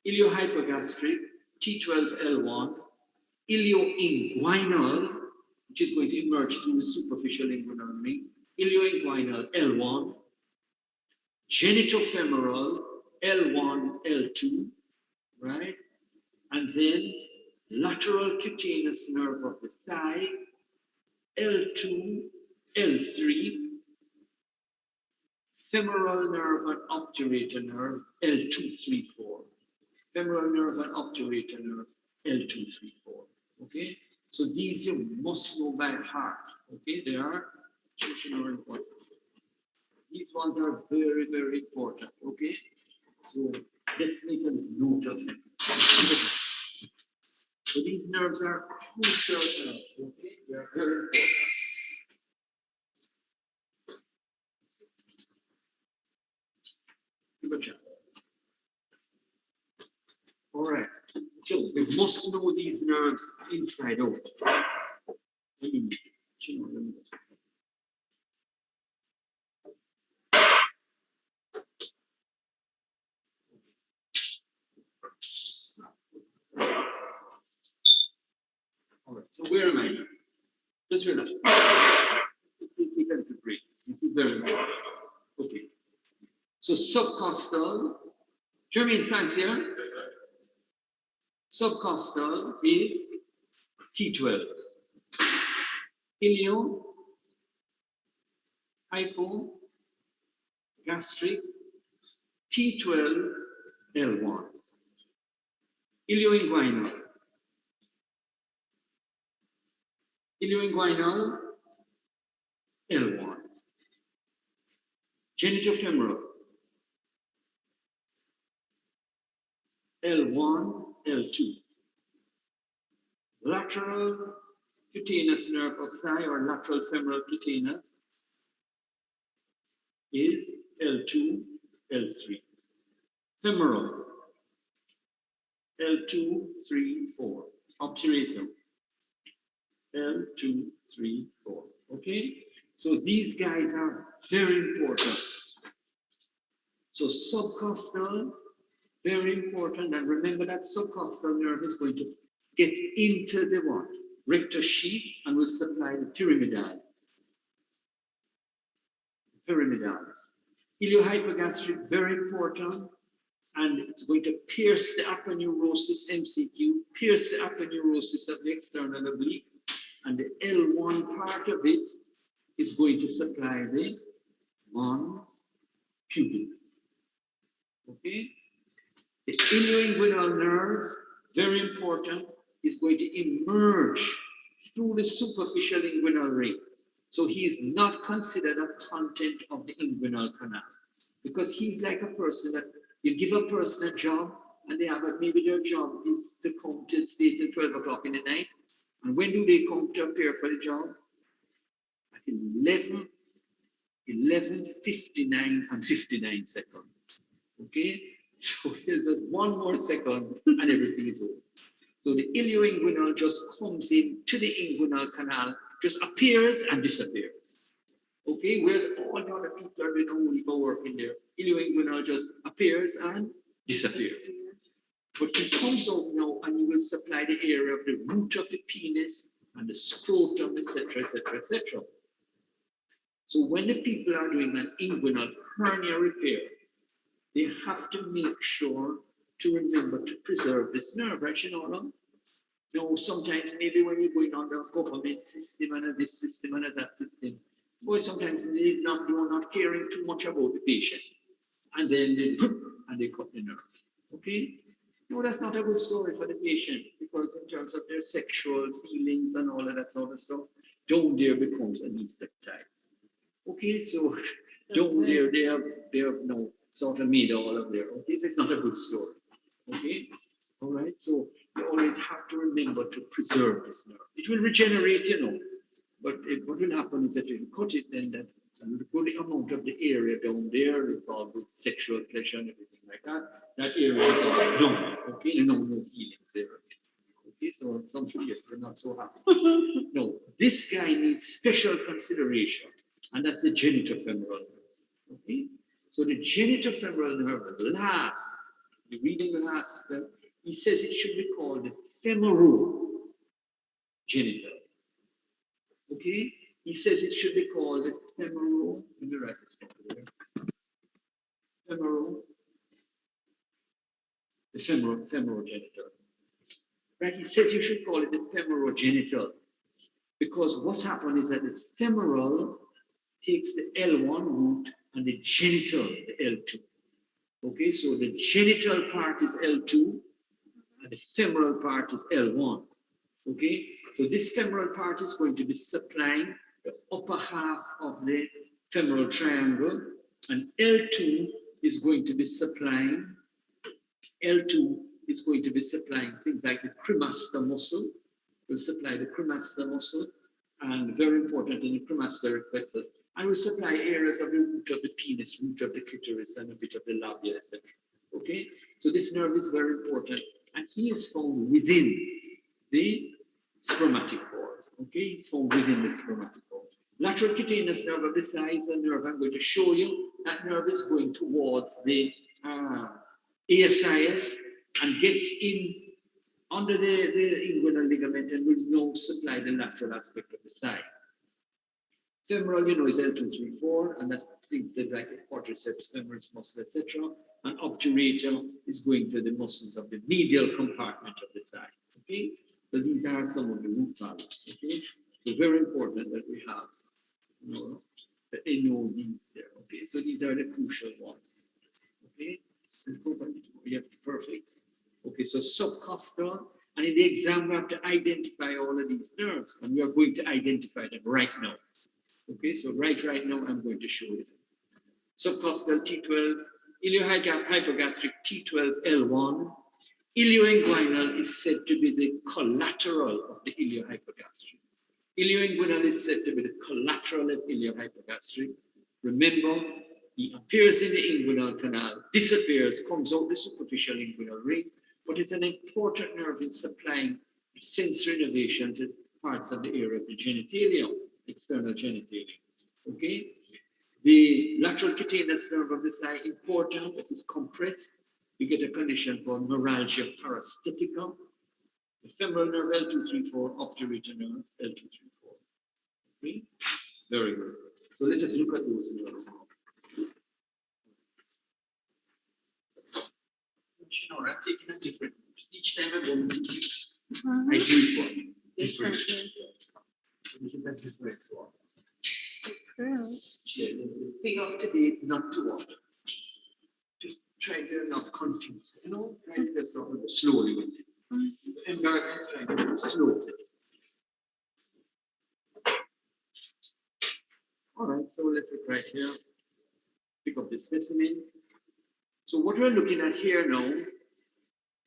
iliohypogastric, T12, L1, ilioinguinal, which is going to emerge through the superficial inguinal ring, ilioinguinal, L1, genitofemoral, L1, L2, right? And then lateral cutaneous nerve of the thigh, L2, L3, femoral nerve and obturator nerve, L2, 3, 4. Femoral nerve and obturator nerve, L2, 3, 4. Okay? So these you must know by heart. Okay? They are important. These ones are very, very important. Okay? So let's make a note of them. So these nerves are crucial nerves. Okay? They are very important. Give a chance. All right. So we must know these nerves inside out. All right. So where am I? Just relax. Take a little break. This is very important. Okay. So subcostal. Jeremy, thanks here. Subcostal is T12. Ilio, hypogastric, T12, L1. Ilioinguinal. Ilioinguinal, L1. Genitofemoral, L1, L2. Lateral cutaneous nerve of thigh or lateral femoral cutaneous is L2, L3. Femoral, L2, 3, 4. Obturator, L2, 3, 4. Okay? So these guys are very important. So subcostal, very important. And remember that subcostal nerve is going to get into the what? Rectus sheath and will supply the pyramidalis. Pyramidalis. Iliohypogastric, very important. And it's going to pierce the aponeurosis MCQ, pierce the aponeurosis of the external oblique. And the L1 part of it is going to supply the mons pubis. Okay? The ilioinguinal nerve, very important, is going to emerge through the superficial inguinal ring. So he is not considered a content of the inguinal canal because he's like a person that you give a person a job and they have maybe their job is to come to stay till 12 o'clock in the night. And when do they come to appear for the job? At 11:59 and 59 seconds. Okay? So there's just one more second and everything is over. So the ilioinguinal just comes in to the inguinal canal, just appears and disappears. Okay, whereas all the other people are doing a whole heap of work in there. Ilioinguinal just appears and disappears. But it comes out now and you will supply the area of the root of the penis and the scrotum, etc., etc., etc. So when the people are doing an inguinal hernia repair, they have to make sure to remember to preserve this nerve, right, Shinola? No, sometimes maybe when you're going on the government system and this system and that system, boy, sometimes you're not caring too much about the patient. And then they cut the nerve. Okay? No, that's not a good story for the patient because in terms of their sexual feelings and all of that sort of stuff, down there becomes anesthetized. Okay, so down there they have no sort of made all of their okay, so it's not a good story. Okay, all right. So you always have to remember to preserve this nerve. It will regenerate, but what will happen is that if you cut it, then that a good amount of the area down there involved with sexual pleasure and everything like that, that area is all numb. Okay, no feelings there. Okay, so some people are not so happy. No, this guy needs special consideration, and that's the genitofemoral nerve. Okay, so the genitofemoral nerve last, the reading the last, he says it should be called the femorogenital. Okay, he says it should be called the femoral. Let me write this down. Femoral, the femorogenital. Right, he says you should call it the femorogenital because what's happened is that the femoral takes the L1 root and the genital, the L2. Okay, so the genital part is L2 and the femoral part is L1. Okay, so this femoral part is going to be supplying the upper half of the femoral triangle, and L2 is going to be supplying things like the cremaster muscle, will supply the cremaster muscle, and very important in the cremaster reflexes, and will supply areas of the root of the penis, root of the clitoris, and a bit of the labia, etc. Okay, so this nerve is very important, and he is found within the spermatic cord. Okay, it's found within the spermatic cord. Lateral cutaneous nerve of the thigh is a nerve I'm going to show you. That nerve is going towards the ASIS and gets in under the inguinal ligament and will now supply the lateral aspect of the thigh. Femoral, is L234, and that's things like the quadriceps, femoris muscle, etc. And obturator is going to the muscles of the medial compartment of the thigh. Okay, so these are some of the root values. Okay, so very important that we have, that they know these there. Okay, so these are the crucial ones. Okay, let's go for it. Yeah, perfect. Okay, so subcostal, and in the exam we have to identify all of these nerves, and we are going to identify them right now. Okay, so right now I'm going to show you. Subcostal T12, iliohypogastric T12L1. Ilioinguinal is said to be the collateral of the iliohypogastric. Ilioinguinal is said to be the collateral of iliohypogastric. Remember, he appears in the inguinal canal, disappears, comes out the superficial inguinal ring, but it's an important nerve in supplying sensory innervation to parts of the area of the genitalia, external genitalia. Okay? The lateral cutaneous nerve of the thigh, important, it is compressed. You get a condition called neuralgia parasthetica. The femoral nerve L234, obturator nerve L234. Okay? Very good. So let us look at those nerves. I'm taking a different. Each time I go, I do it one. Different. This is a different one. The thing of today is not to what? Just try to not confuse. Try to get sort of slowly with it. And Gardner is trying to go slowly. All right, so let's look right here. Pick up the specimen. So what we're looking at here now,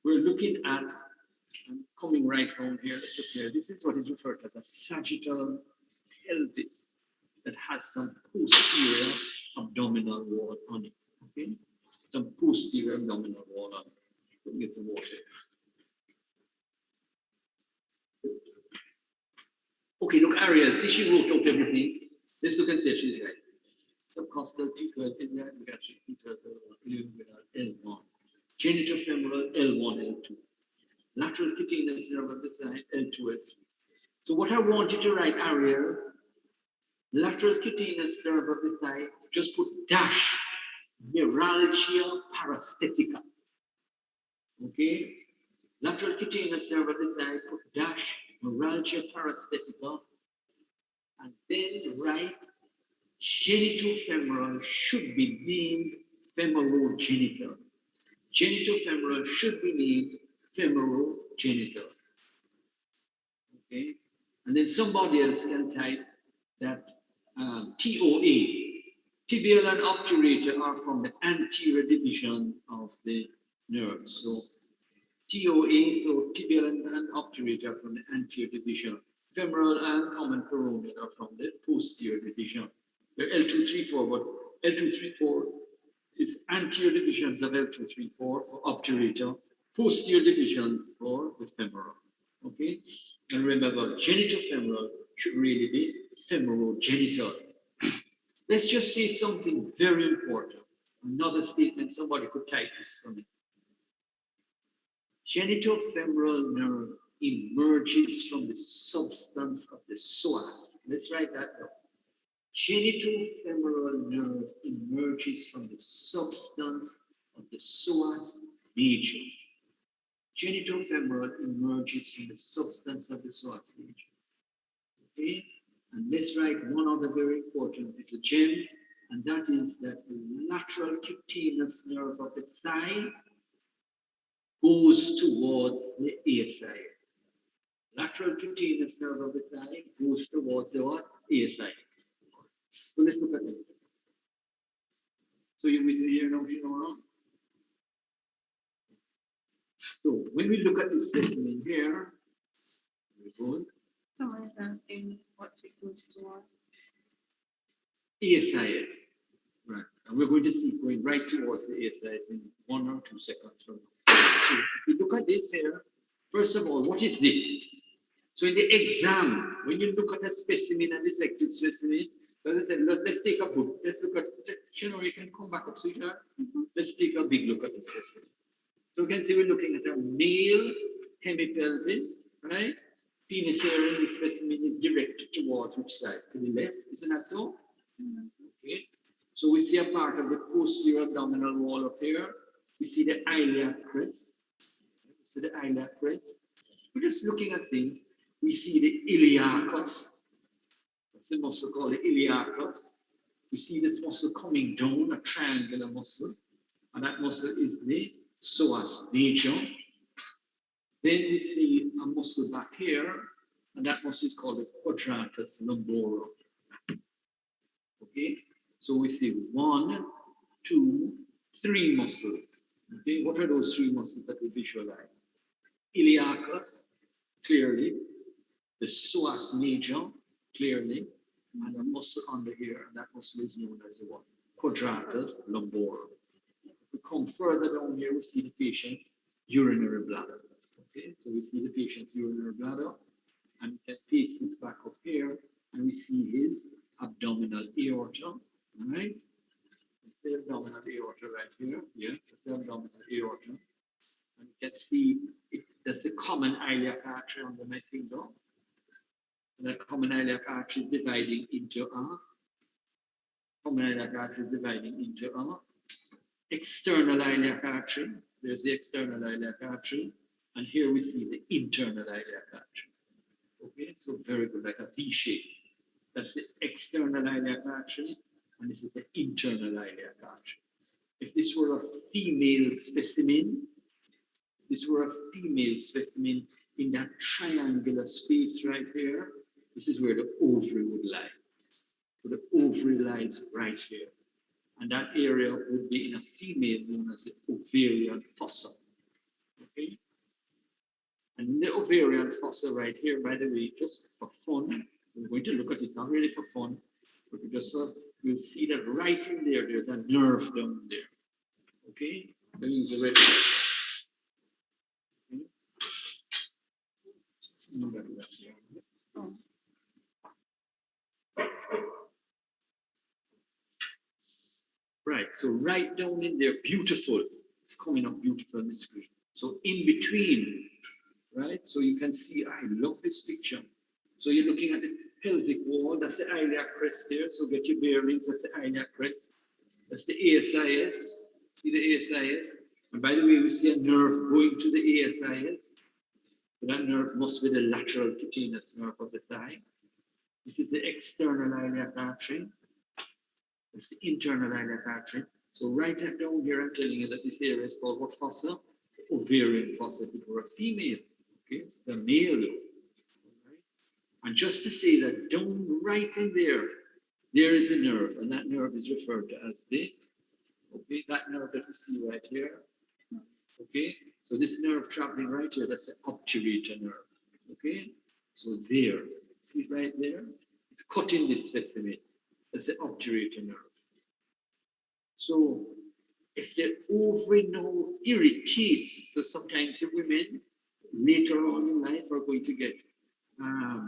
we're looking at, I'm coming right home here, let's look here. This is what is referred to as a sagittal pelvis that has some posterior abdominal wall on it. Okay, some posterior abdominal wall on it. Let me get some water. Okay, look, Ariel, see, she wrote out everything. This you can say she's right. Subcostal T12 in there, we got L1. Genitofemoral L1, L2. Lateral cutaneous nerve of the thigh L2, L3. So what I want you to write, Ariel, lateral cutaneous nerve of the thigh, just put dash neuralgia paresthetica. Okay? Lateral cutaneous nerve of the thigh, put dash neuralgia paresthetica, and then write genitofemoral should be named femorogenital. Genitofemoral should be named femorogenital. Okay? And then somebody else can type that TOA. Tibial and obturator are from the anterior division of the nerves. So TOA, so tibial and obturator are from the anterior division. Femoral and common peroneal are from the posterior division. They're L234, but L234 is anterior divisions of L234 for obturator, posterior divisions for the femoral. Okay? And remember, genitofemoral should really be femorogenital. Let's just say something very important. Another statement, somebody could type this for me. Genitofemoral nerve emerges from the substance of the psoas. Let's write that down. Genitofemoral nerve emerges from the substance of the psoas major. Genitofemoral emerges from the substance of the psoas major. Okay? And let's write one other very important little gem, and that is that the lateral cutaneous nerve of the thigh goes towards the ASIS. Lateral cutaneous nerve of the thigh goes towards the what? ASIS. So let's look at this. So you will see here now, So when we look at this specimen here, very good. Someone is asking what it goes towards. ASIS. Right. And we're going to see going right towards the ASIS in 1 or 2 seconds from now. So if we look at this here, first of all, what is this? So in the exam, when you look at a specimen and dissected specimen, so as I said, let's take a book. Let's look at, you can come back up, sweetheart. Let's take a big look at the specimen. So you can see we're looking at a male hemipelvis, right? Penis area in the specimen is directed towards which side? To the left, isn't that so? Okay. So we see a part of the posterior abdominal wall up here. We see the iliac crest. We see the iliac crest. We're just looking at things. We see the iliacus. That's the muscle called the iliacus. We see this muscle coming down, a triangular muscle. And that muscle is the psoas major. Then we see a muscle back here, and that muscle is called the quadratus lumborum. Okay, so we see 1, 2, 3 muscles. Okay, what are those 3 muscles that we visualize? Iliacus, clearly, the psoas major, clearly, and a muscle under here, and that muscle is known as the what? Quadratus lumborum. If we come further down here, we see the patient's urinary bladder. Okay, so we see the patient's urinary bladder, and we can paste this back up here, and we see his abdominal aorta, right? That's the abdominal aorta right here. Yeah, that's the abdominal aorta. And you can see that's a common iliac artery under my finger. And that common iliac artery is dividing into external iliac artery. There's the external iliac artery. And here we see the internal iliac artery. Okay, so very good, like a V shape. That's the external iliac artery, and this is the internal iliac artery. If this were a female specimen, in that triangular space right here, this is where the ovary would lie. So the ovary lies right here. And that area would be in a female known as the ovarian fossa. Okay? And in the ovarian fossa right here, by the way, just for fun, we're going to look at it, not really for fun, but just for, you'll see that right in there, there's a nerve down there. Okay? Let me use the red. Okay. Right. So right down in there, beautiful. It's coming up beautiful on the screen. So in between, right? So you can see, I love this picture. So you're looking at the pelvic wall. That's the iliac crest there. So get your bearings. That's the iliac crest. That's the ASIS. See the ASIS? And by the way, we see a nerve going to the ASIS. So that nerve must be the lateral cutaneous nerve of the thigh. This is the external iliac artery. That's the internal iliac artery. So write that down here. I'm telling you that this area is called what fossa? The ovarian fossa. If it were a female, okay, it's a male. Right? And just to say that, down right in there, there is a nerve, and that nerve is referred to as the, okay, that nerve that we see right here. Okay, so this nerve traveling right here, that's the obturator nerve. Okay, so there, see it right there? It's cutting this specimen. That's the obturator nerve. So if the ovary now irritates, so sometimes the women later on in life are going to get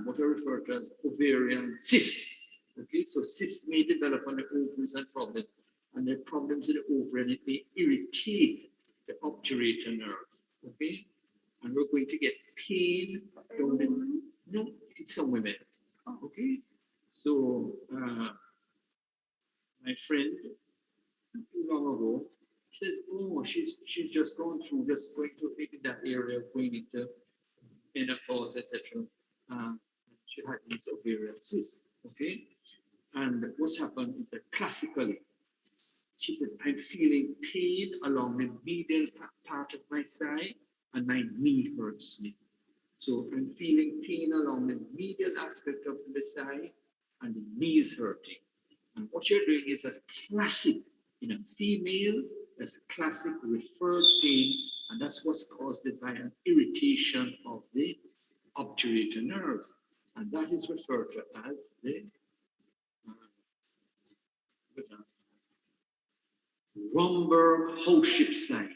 what are referred to as ovarian cysts. Okay, so cysts may develop on the ovaries and problems, and there are problems with the ovary, and it may irritate the obturator nerve. Okay, and we're going to get pain down in, no, in some women. Okay, so my friend, not too long ago, says, oh, she's just going through, just going to in that area, going into menopause, etc. She had these ovarian cysts, okay? And what's happened is that classically, she said, I'm feeling pain along the medial part of my thigh, and my knee hurts me. So I'm feeling pain along the medial aspect of the thigh, and the knee is hurting. And what you're doing is a classic, in a female, that's classic referred pain, and that's what's caused it by an irritation of the obturator nerve. And that is referred to as the Romberg-Howship sign.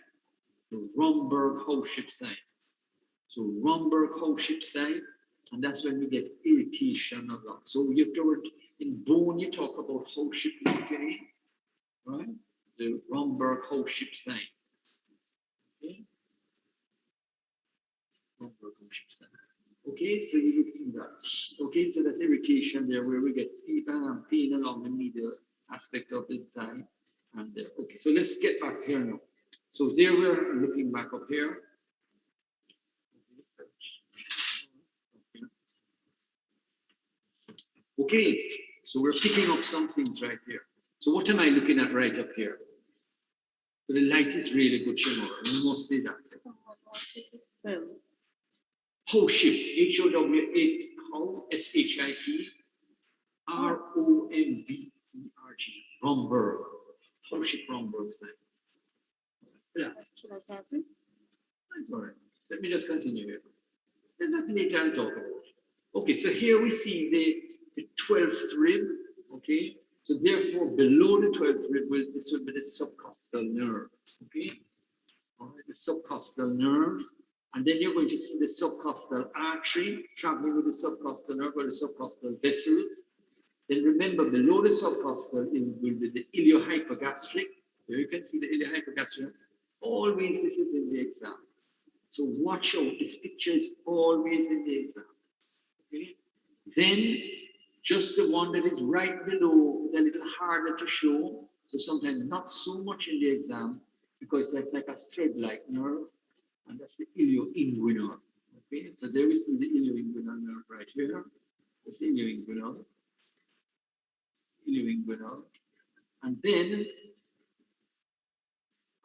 The Romberg-Howship sign. So Romberg-Howship sign, and that's when we get irritation along. So you told in bone, you talk about Howship linkage, right? The Romberg-Howship sign. Okay. Romberg-Howship sign. Okay, so you look in that. Okay, so that's irritation there, where we get pain along the medial aspect of the thigh. And there. Okay, so let's get back here now. So there we're looking back up here. Okay, so we're picking up some things right here. So what am I looking at right up here? So the light is really good, Shimura. We must see that. Howship, H-O-W-H, how, S-H-I-T, R-O-M-B-E-R-G, Romberg, Howship Romberg sign. Yeah. That's all right. Let me just continue here. There's nothing later I'll talk about. Okay, so here we see the 12th rib, okay? So therefore, below the 12th rib, this will be the subcostal nerve, okay? All right, the subcostal nerve. And then you're going to see the subcostal artery traveling with the subcostal nerve or the subcostal vessels. Then remember, below the subcostal will be the iliohypogastric. Here you can see the iliohypogastric. Always this is in the exam. So watch out, this picture is always in the exam. Okay? Then just the one that is right below is a little harder to show. So sometimes not so much in the exam because that's like a thread-like nerve, and that's the ilioinguinal. Okay, so there we see the ilioinguinal nerve right here. That's the ilioinguinal. And then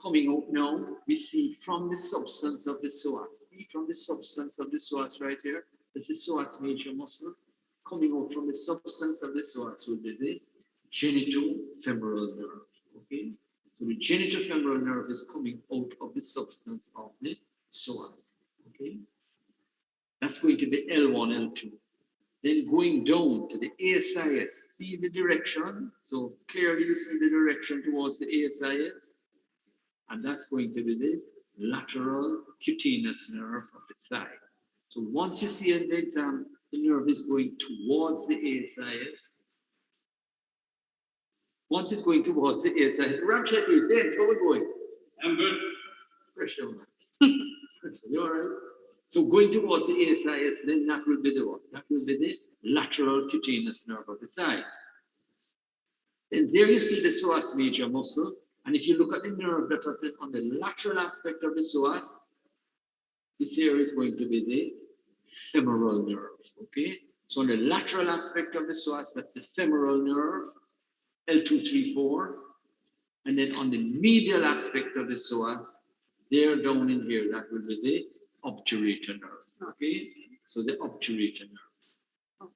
coming out now, we see from the substance of the psoas. See from the substance of the psoas right here. This is psoas major muscle. Coming out from the substance of the psoas will be the genitofemoral nerve. Okay, so the genitofemoral nerve is coming out of the substance of the psoas. Okay, that's going to be L1, L2. Then going down to the ASIS, see the direction. So clearly you see the direction towards the ASIS. And that's going to be the lateral cutaneous nerve of the thigh. So once you see in the exam, the nerve is going towards the ASIS. Once it's going towards the ear size, Ramshetty, then how we going? I'm good. Pressure, man. Pressure, you all right? So going towards the ear size, then that will be the what? That will be the lateral cutaneous nerve of the thigh. And there you see the psoas major muscle. And if you look at the nerve that was on the lateral aspect of the psoas, this here is going to be the femoral nerve. Okay? So on the lateral aspect of the psoas, that's the femoral nerve, L234. And then on the medial aspect of the psoas, there down in here, that will be the obturator nerve. Okay? So the obturator nerve.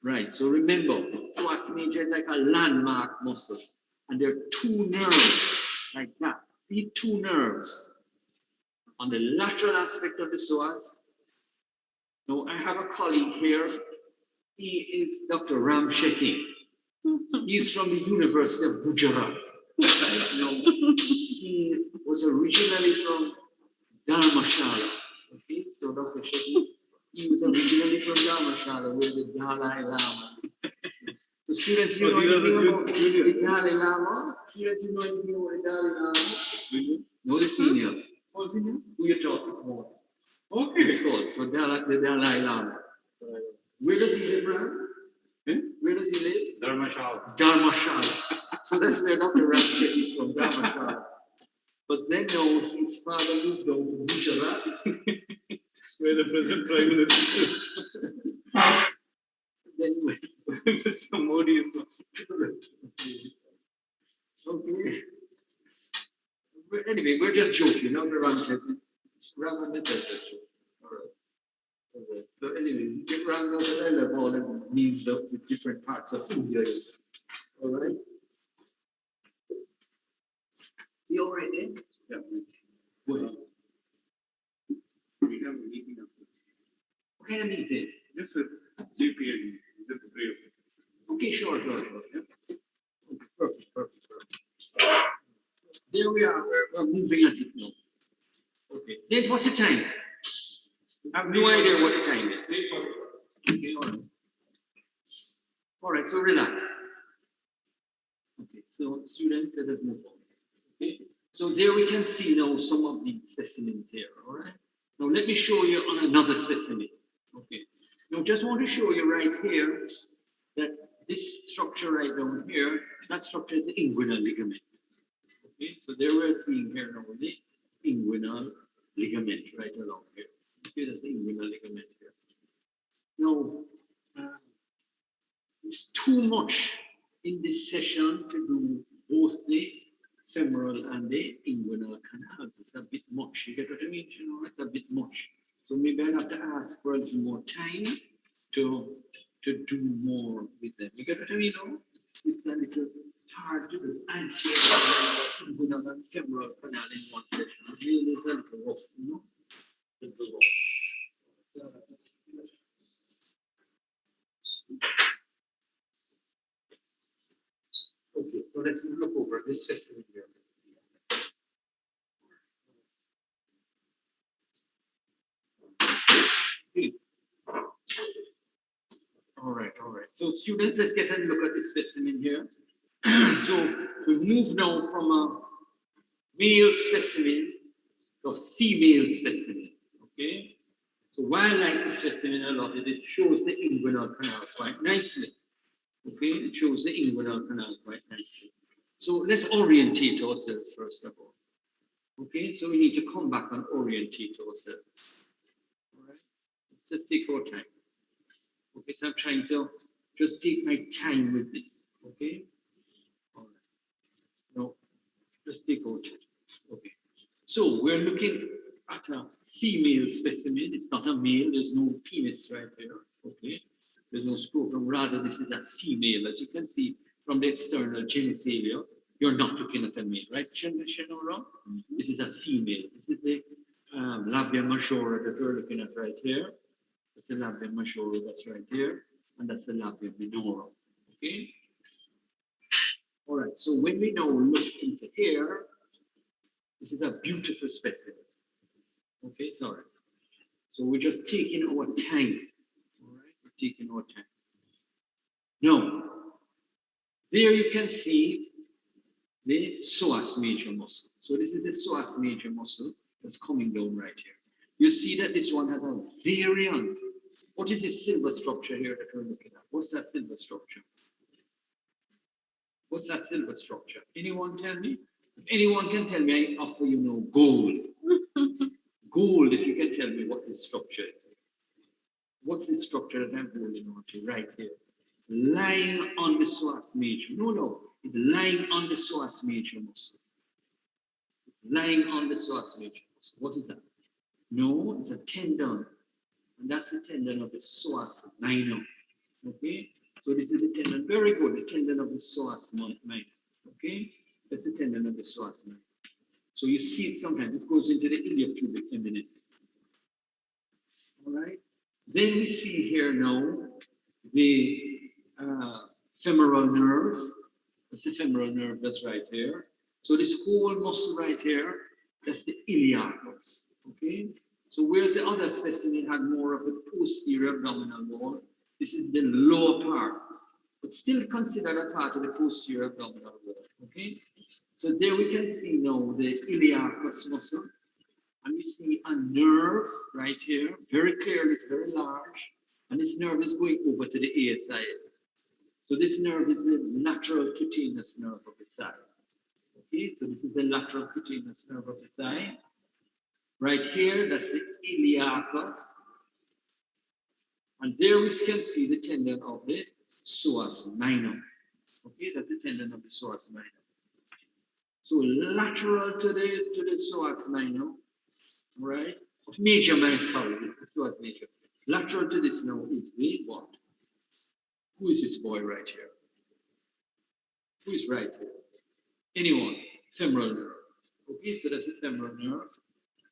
Right, so remember, psoas major is like a landmark muscle. And there are two nerves like that. See, two nerves on the lateral aspect of the psoas. Now, I have a colleague here. He is Dr. Ram Shetty. He's from the University of Gujarat. Now, he was originally from Dharmashala. Okay, so Dr. Shetty, he was originally from Dharmashala, where the Dalai Lama. So students, you know anything about the Dalai Lama? Students, you know anything about the Dalai Lama? No, the senior. Who you talk this morning? Okay. It's called. So the Dalai Lama. Where does he live, Ram? Where does he live? Dharmashala. Dharmashala. So that's where Dr. Ram is from, Dharmashala. But then now his father moved down to Gujarat. Where the present Prime Minister. Then Mr. Modi is from. okay. But anyway, we're just joking, not the Ram Shetty. Ram and that joke. All right. Okay. So anyway, you get Ram knows that I love all of these memes of the different parts of India. All right. You all right then? Yeah. Go ahead. We have a meeting of this. What kind of meeting? Just a GP and just the three of us. Okay, sure. Yeah. Okay, perfect. There we are. We're moving at it now. Okay. Then what's the time? I have no idea what the time is. Okay, all right, so relax. Okay, so students, let us move on. Okay, so there we can see now some of the specimens here, all right? Now let me show you on another specimen. Okay, now just want to show you right here that this structure right down here, that structure is the inguinal ligament. Okay, so there we're seeing here now the inguinal ligament right along here. Okay, that's the inguinal ligament here. Now, it's too much in this session to do both the femoral and the inguinal canals. It's a bit much. You get what I mean? You know, it's a bit much. So maybe I have to ask for a little more time to do more with them. You get what I mean? No? It's a little hard to do anterior inguinal and femoral canal in one session. It really is a little rough, you know? A little rough. Okay, so let's look over this specimen here. All right. So students, let's get a look at this specimen here. So we move now from a male specimen to a female specimen. Okay. So why I like this specimen a lot is it shows the inguinal canal quite nicely. Okay, it shows the inguinal canal quite nicely. So let's orientate ourselves first of all. Okay, so we need to come back and orientate ourselves. All right, let's just take our time. Okay, so I'm trying to just take my time with this. Okay, all right. No, just take our time. Okay, so we're looking at a female specimen. It's not a male. There's no penis right there. Okay. There's no scrotum, rather this is a female. As you can see from the external genitalia, you're not looking at a male, right, Shenora? This is a female. This is the labia majora that we're looking at right here. That's the labia majora that's right here, and that's the labia minora, okay? All right, so when we now look into here, this is a beautiful specimen, okay, sorry. So we're just taking our time. Taking our time. Now, there you can see the psoas major muscle. So this is the psoas major muscle that's coming down right here. You see that this one has a variant. What is this silver structure here that we're looking at? What's that silver structure? What's that silver structure? Anyone tell me? If anyone can tell me, I offer you no gold. Gold, if you can tell me what this structure is. What's the structure that I'm holding on to right here? Lying on the psoas major. No, it's lying on the psoas major muscle. Lying on the psoas major muscle. What is that? No, it's a tendon. And that's the tendon of the psoas minor. Okay? So this is the tendon. Very good. The tendon of the psoas minor. Okay? That's the tendon of the psoas minor. So you see it sometimes. It goes into the iliopubic eminence. All right? Then we see here now the femoral nerve. That's the femoral nerve that's right here. So this whole muscle right here, that's the iliacus. Okay? So where's the other specimen had more of a posterior abdominal wall? This is the lower part, but still considered a part of the posterior abdominal wall. Okay? So there we can see now the iliacus muscle. And we see a nerve right here, very clearly, it's very large. And this nerve is going over to the ASIS. So this nerve is the lateral cutaneous nerve of the thigh. Okay, so this is the lateral cutaneous nerve of the thigh. Right here, that's the iliacus. And there we can see the tendon of the psoas minor. Okay, that's the tendon of the psoas minor. So lateral to the psoas minor, right? Major minor, sorry, the psoas major. Lateral to this now is the what? Who is this boy right here? Who is right here? Anyone? Femoral nerve. Okay, so that's the femoral nerve.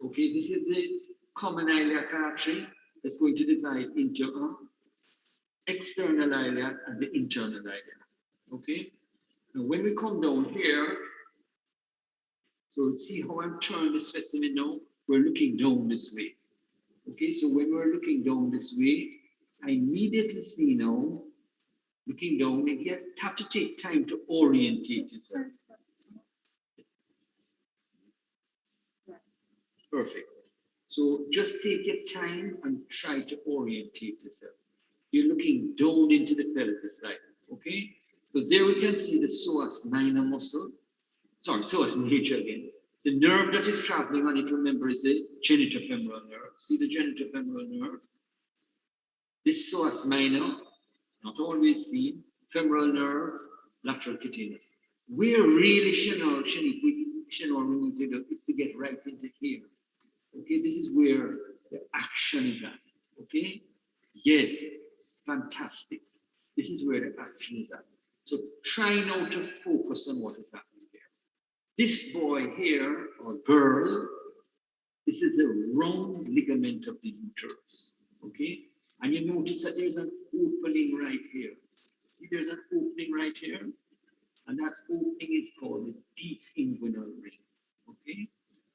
Okay, this is the common iliac artery that's going to divide into external iliac and the internal iliac. Okay, now when we come down here, so see how I'm turning the specimen now? We're looking down this way. Okay, so when we're looking down this way, I immediately see now, looking down, and you have to take time to orientate yourself. Perfect. So just take your time and try to orientate yourself. You're looking down into the pelvis side. Okay? So there we can see the psoas minor muscle. Sorry, psoas major again. The nerve that is traveling on it, remember, is the genitofemoral nerve. See the genitofemoral nerve? This psoas minor, not always seen, femoral nerve, lateral cutaneous. We're really, Chanel, we need to do is to get right into here. Okay, this is where the action is at. Okay? Yes, fantastic. This is where the action is at. So try now to focus on what is happening there. This boy here, or girl, this is the round ligament of the uterus. Okay? And you notice that there's an opening right here. See, there's an opening right here. And that opening is called the deep inguinal ring. Okay?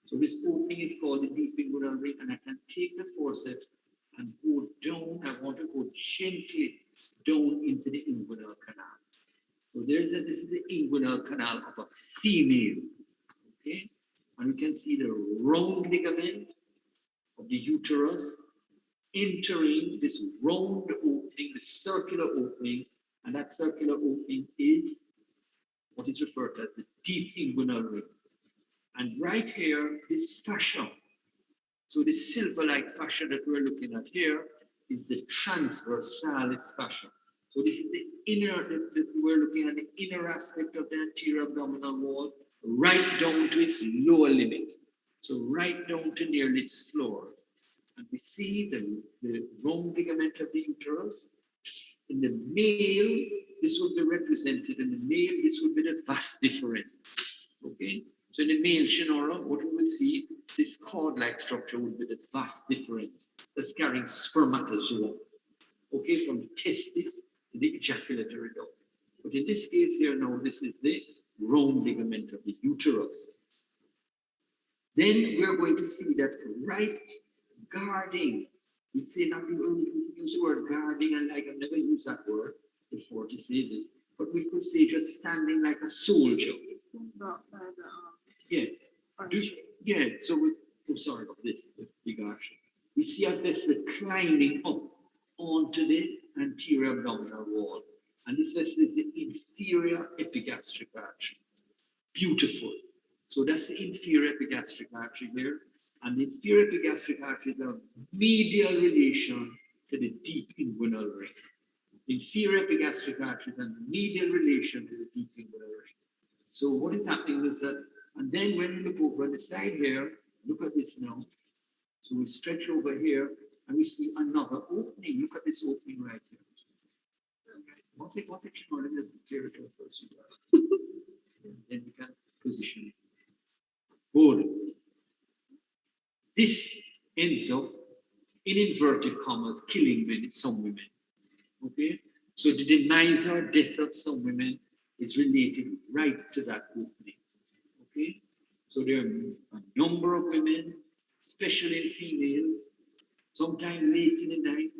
So this opening is called the deep inguinal ring, and I can take the forceps and go down. I want to go gently down into the inguinal canal. So this is the inguinal canal of a female. Okay? And you can see the round ligament of the uterus entering this round opening, the circular opening, and that circular opening is what is referred to as the deep inguinal ring. And right here, this fascia, so this silver-like fascia that we're looking at here is the transversalis fascia. So this is the inner, we're looking at the inner aspect of the anterior abdominal wall, right down to its lower limit. So right down to nearly its floor. And we see the round ligament of the uterus. In the male, this would be represented. In the male, this would be the vas deferens. Okay? So in the male Shinora, what we will see, this cord-like structure would be the vas deferens that's carrying spermatozoa. Okay, from the testis to the ejaculatory duct. But in this case here now, this is the round ligament of the uterus. Then we're going to see that right guarding. We'd say that we use the word guarding, and like I've never used that word before to say this, but we could say just standing like a soldier. About by the Yeah. furniture. Yeah, so sorry about this, the big arch. We see a vessel climbing up onto the anterior abdominal wall. And this vessel is the inferior epigastric artery. Beautiful. So that's the inferior epigastric artery here. And the inferior epigastric artery is a medial relation to the deep inguinal ring. Inferior epigastric artery is a medial relation to the deep inguinal ring. So what is happening is that, and then when you look over on the side here, look at this now. So we stretch over here and we see another opening. Look at this opening right here. What's it called? This material first. Then we can position it. Good. This ends up in inverted commas killing men in some women. Okay? So the demise or death of some women is related right to that opening. Okay? So there are a number of women, especially females, sometime late in the night,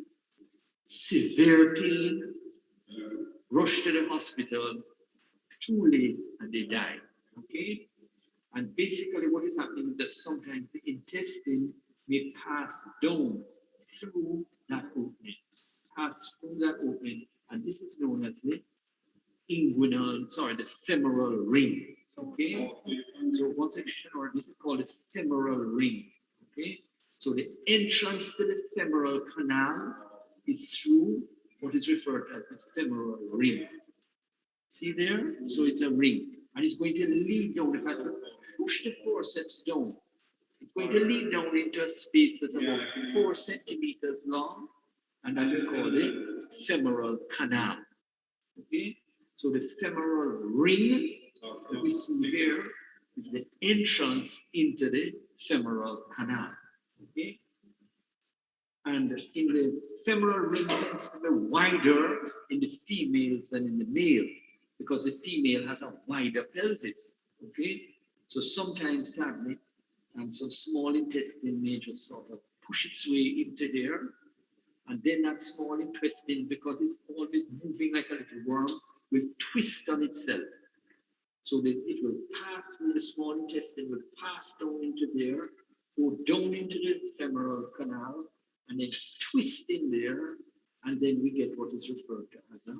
severe pain, rush to the hospital, too late, and they die. Okay? And basically, what is happening is that sometimes the intestine may pass down through that opening, and this is known as the the femoral ring. Okay, so one section, or this is called the femoral ring. Okay, so the entrance to the femoral canal is through what is referred as the femoral ring. See there? So it's a ring, and it's going to lead down. If I push the forceps down, it's going to lead down into a space that's about 4 centimeters long, and that is called the femoral canal. Okay, so the femoral ring that we see here is the entrance into the femoral canal. Okay, and in the femoral ring tends to be wider in the females than in the male, because the female has a wider pelvis. Okay, so sometimes sadly, some small intestine may just sort of push its way into there, and then that small intestine, because it's always moving like a little worm, will twist on itself. So that it will pass through the small intestine, will pass down into there, go down into the femoral canal, and then twist in there, and then we get what is referred to as a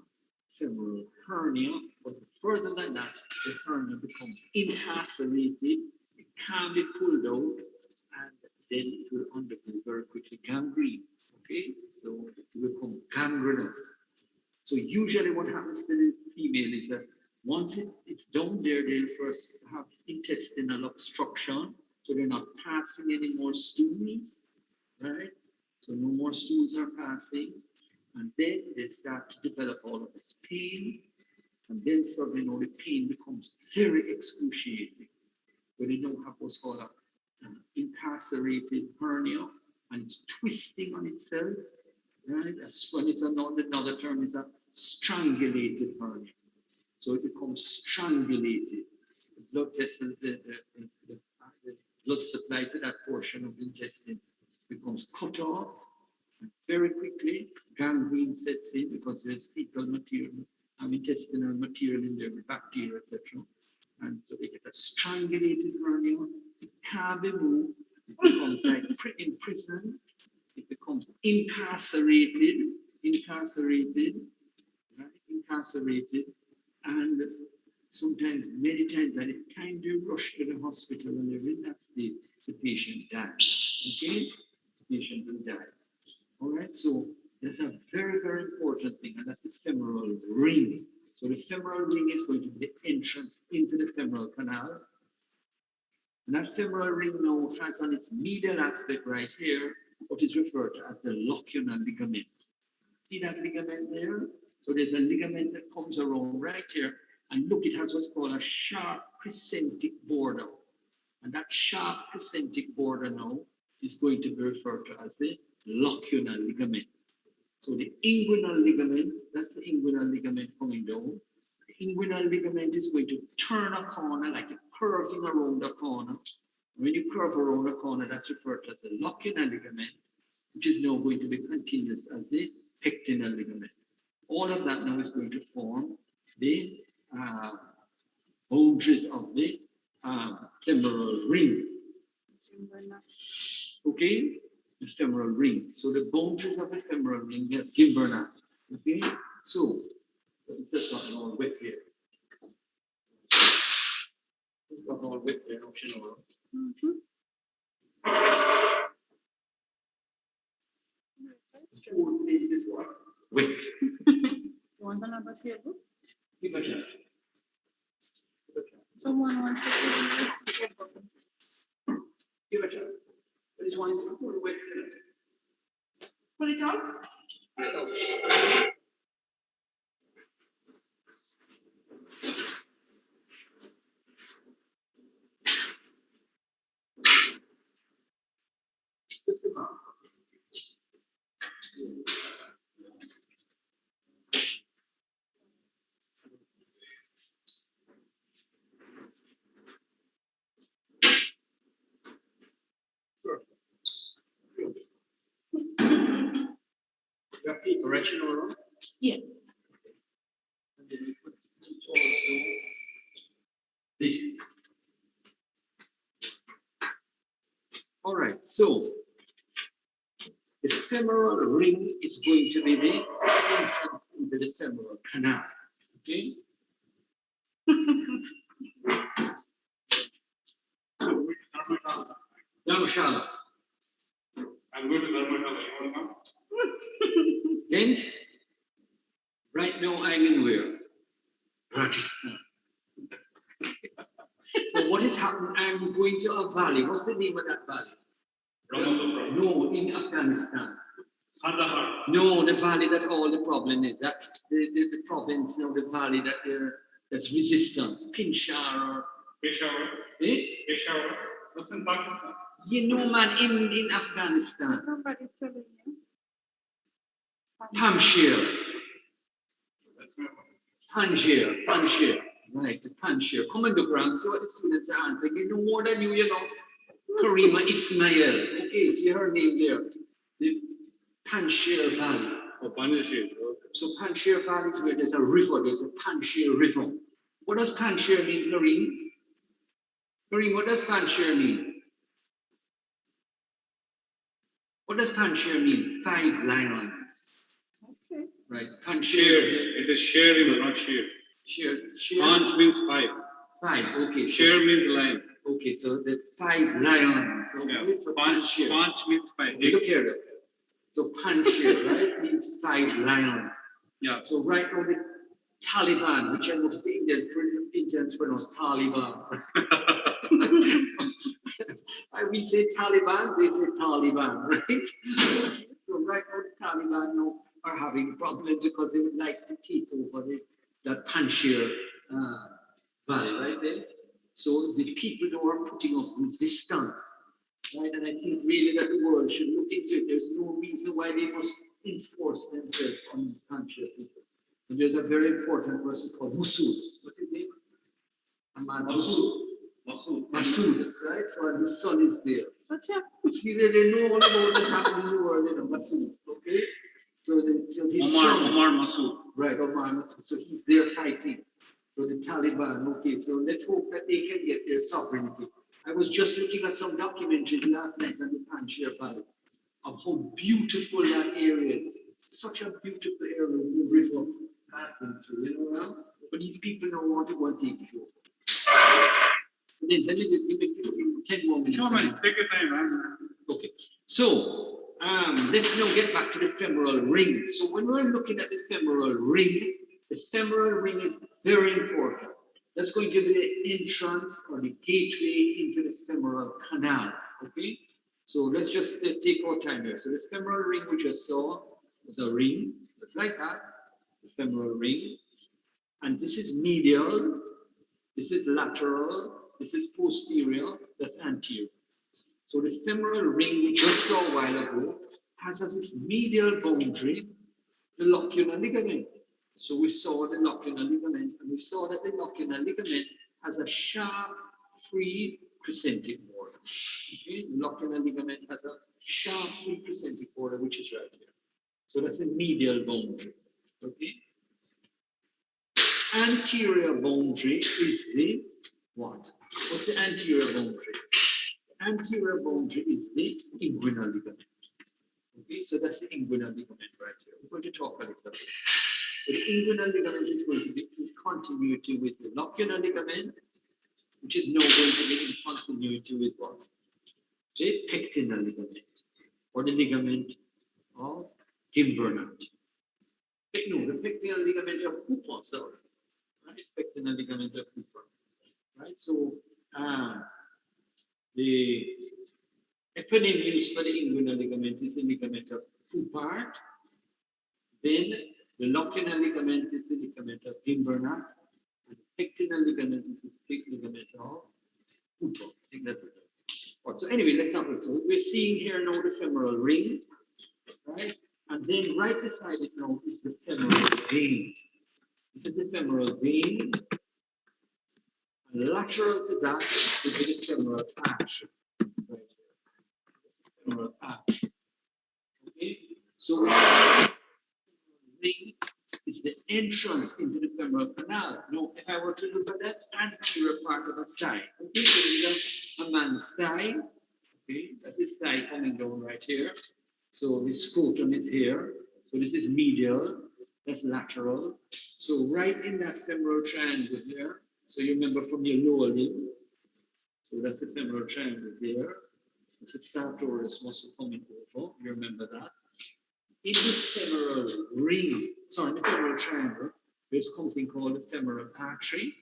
femoral hernia. But further than that, the hernia becomes incarcerated, it can't be pulled out, and then it will undergo very quickly gangrene. Okay, so it will become gangrenous. So usually what happens to the female is that once it's down there, they'll first have intestinal obstruction, so they're not passing any more stools, right? So no more stools are passing, and then they start to develop all of this pain, and then suddenly the pain becomes very excruciating. When they don't have what's called an incarcerated hernia, and it's twisting on itself, right? When it's another term, it's a strangulated hernia. So it becomes strangulated. The blood vessels, the blood supply to that portion of the intestine becomes cut off, and very quickly gangrene sets in because there's fecal material, intestinal material in there, with bacteria, etc. And so they get a strangulated hernia. It can't be moved. It becomes like imprisoned. It becomes incarcerated, right? Incarcerated, and sometimes, many times, by the time they rush to the hospital and they're in that state, the patient dies. Okay, the patient will die. All right, so that's a very, very important thing, and that's the femoral ring. So the femoral ring is going to be the entrance into the femoral canal. And that femoral ring now has on its medial aspect right here what is referred to as the locunal ligament. See that ligament there? So there's a ligament that comes around right here, and look, it has what's called a sharp crescentic border. And that sharp crescentic border now is going to be referred to as the locunal ligament. So the inguinal ligament, that's the inguinal ligament coming down. The inguinal ligament is going to turn a corner, like curving around a corner. When you curve around a corner, that's referred to as a locunal ligament, which is now going to be continuous as the pectinal ligament. All of that now is going to form the boundaries of the femoral ring. Okay, the femoral ring. So the boundaries of the femoral ring have Gimberna. Okay, so it's just not all wet here. It's not all wet here, optional. Four places what? Wet. You want another table? Give a shot. Someone wants to Give a shot. This one is full wet. put it on? Just about. You have the correction or Yeah. and then you put also this. All right, so the femoral ring is going to be the entrance into the femoral canal. Okay. Dharmashala. I'm going to Dharmashala. You want to come? Then, right now I'm in where? Rajasthan. But what is happening? I'm going to a valley. What's the name of that valley? Brahmaputra. No, in Afghanistan. Kandahar. No, the valley that all the problem is. That the province, no, the valley that that's resistance. Pinshar or Peshawar. eh? Peshawar. That's in Pakistan. You know, man, in Afghanistan. Somebody's telling you. Panjshir. That's my one. Panjshir. Right, the Panjshir. Commandogram. So what the students are answering, you know more than you know. Karima Ismail. Okay, see her name there. The Panjshir Valley. Oh, Panjshir. So Panjshir Valley is where there's a river. There's a Panjshir River. What does Panjshir mean, Kareem? Kareem, what does Panjshir mean? What does Panjshir mean? 5 lions. Okay. Right. Share. Panjshir. It is share, not share. Share. Panch means 5. 5. Okay. Share means lion. Okay, so the 5 lions. Yeah. So Panch means 5. Look here. So Panjshir, right, means 5 lions. Yeah. So right now the Taliban, which I most Indians pronounce Taliban. We say Taliban, they say Taliban, right? So right now the Taliban now are having problems because they would like to take over that Panjshir valley right there. So the people now are putting up resistance, right? And I think really that the world should look into it. There's no reason why they must enforce themselves on these Panjshir people. And there's a very important person called Masood. What's his name? Ahmad Masood. Masood, right? So his son is there. What's up? See, they know all about what's happening in the world, you know, Masood, okay? So his son, Omar Masood. right, Omar Masood. So he's there fighting. So the Taliban, okay, so let's hope that they can get their sovereignty. I was just looking at some documentaries last night on the Panjshir Valley of how beautiful that area is. It's such a beautiful area with the river passing through, you know, but these people don't want to go and take it over. And then give me 15, 10 more minutes. Sure, man. Take your time, man. Okay, so let's now get back to the femoral ring. So when we're looking at the femoral ring is very important. That's going to be the entrance or the gateway into the femoral canal. Okay, so let's just take our time here. So the femoral ring we just saw was a ring, just like that, the femoral ring, and this is medial, this is lateral, this is posterior, that's anterior. So the femoral ring we just saw a while ago has as its medial boundary the locular ligament. So we saw the locular ligament, and we saw that the locular ligament has a sharp, free crescentic border. Okay, the locular ligament has a sharp, free crescentic border, which is right here. So that's the medial boundary. Okay. anterior boundary is the what? What's the anterior boundary? Anterior boundary is the inguinal ligament. Okay, so that's the inguinal ligament right here. We're going to talk a little bit. So the inguinal ligament is going to be in continuity with the locular ligament, which is now going to be in continuity with what? The pectinal ligament, or the ligament of Gardner. No, the pectinal ligament of Cooper, sorry. Right? Pectinal ligament of Cooper. Right? So the eponym used for the inguinal ligament is the ligament of Cooper. Then the locular ligament is the ligament of Gardner. And the pectinal ligament is the ligament of Cooper. I think that's it. Right, so anyway, let's have it. So we're seeing here now the femoral ring, right? And then right beside it now is the femoral vein. This is the femoral vein. And lateral to that will be the femoral arch. Right here. Femoral arch. Okay, so we have the ring is the entrance into the femoral canal. Now, if I were to look at that anterior part of a thigh, okay, so this is a man's thigh. Okay, that's his thigh coming down right here. So his scrotum is here. So this is medial, that's lateral. So right in that femoral triangle here. So you remember from your lower limb. So that's the femoral triangle there. It's a sartorius muscle coming over. You remember that. In the femoral ring, sorry, in the femoral triangle, there's something called the femoral artery,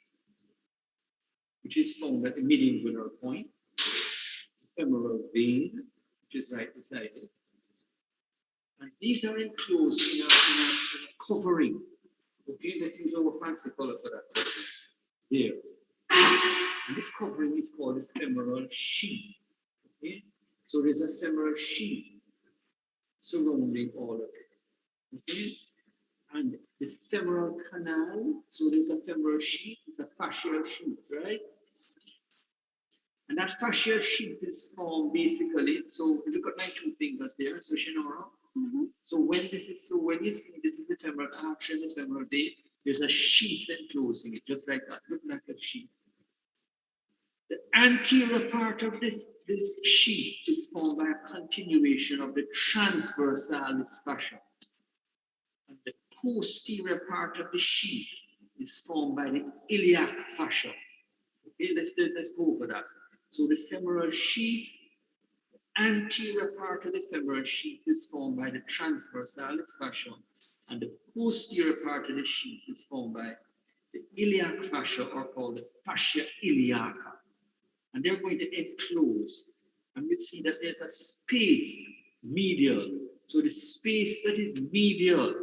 which is found at the midinguinal point. The femoral vein, which is right beside it. And these are enclosed in a covering. Okay, let's use our fancy color for that covering. There. And this covering is called the femoral sheath. Okay, so there's a femoral sheath surrounding all of this. Okay, and the femoral canal, so there's a femoral sheath, it's a fascial sheath, right? And that fascial sheath is formed basically, so look at my two fingers there, so Shinora. So when you see this is the femoral arch and the femoral vein, there's a sheath enclosing it, just like that, look like a sheath. The anterior part of the sheath is formed by a continuation of the transversalis fascia. And the posterior part of the sheath is formed by the iliac fascia. Okay, let's go over that. So the femoral sheath, anterior part of the femoral sheath is formed by the transversalis fascia, and the posterior part of the sheath is formed by the iliac fascia, or called the fascia iliaca. And they're going to enclose, and we see that there's a space medial. So the space that is medial,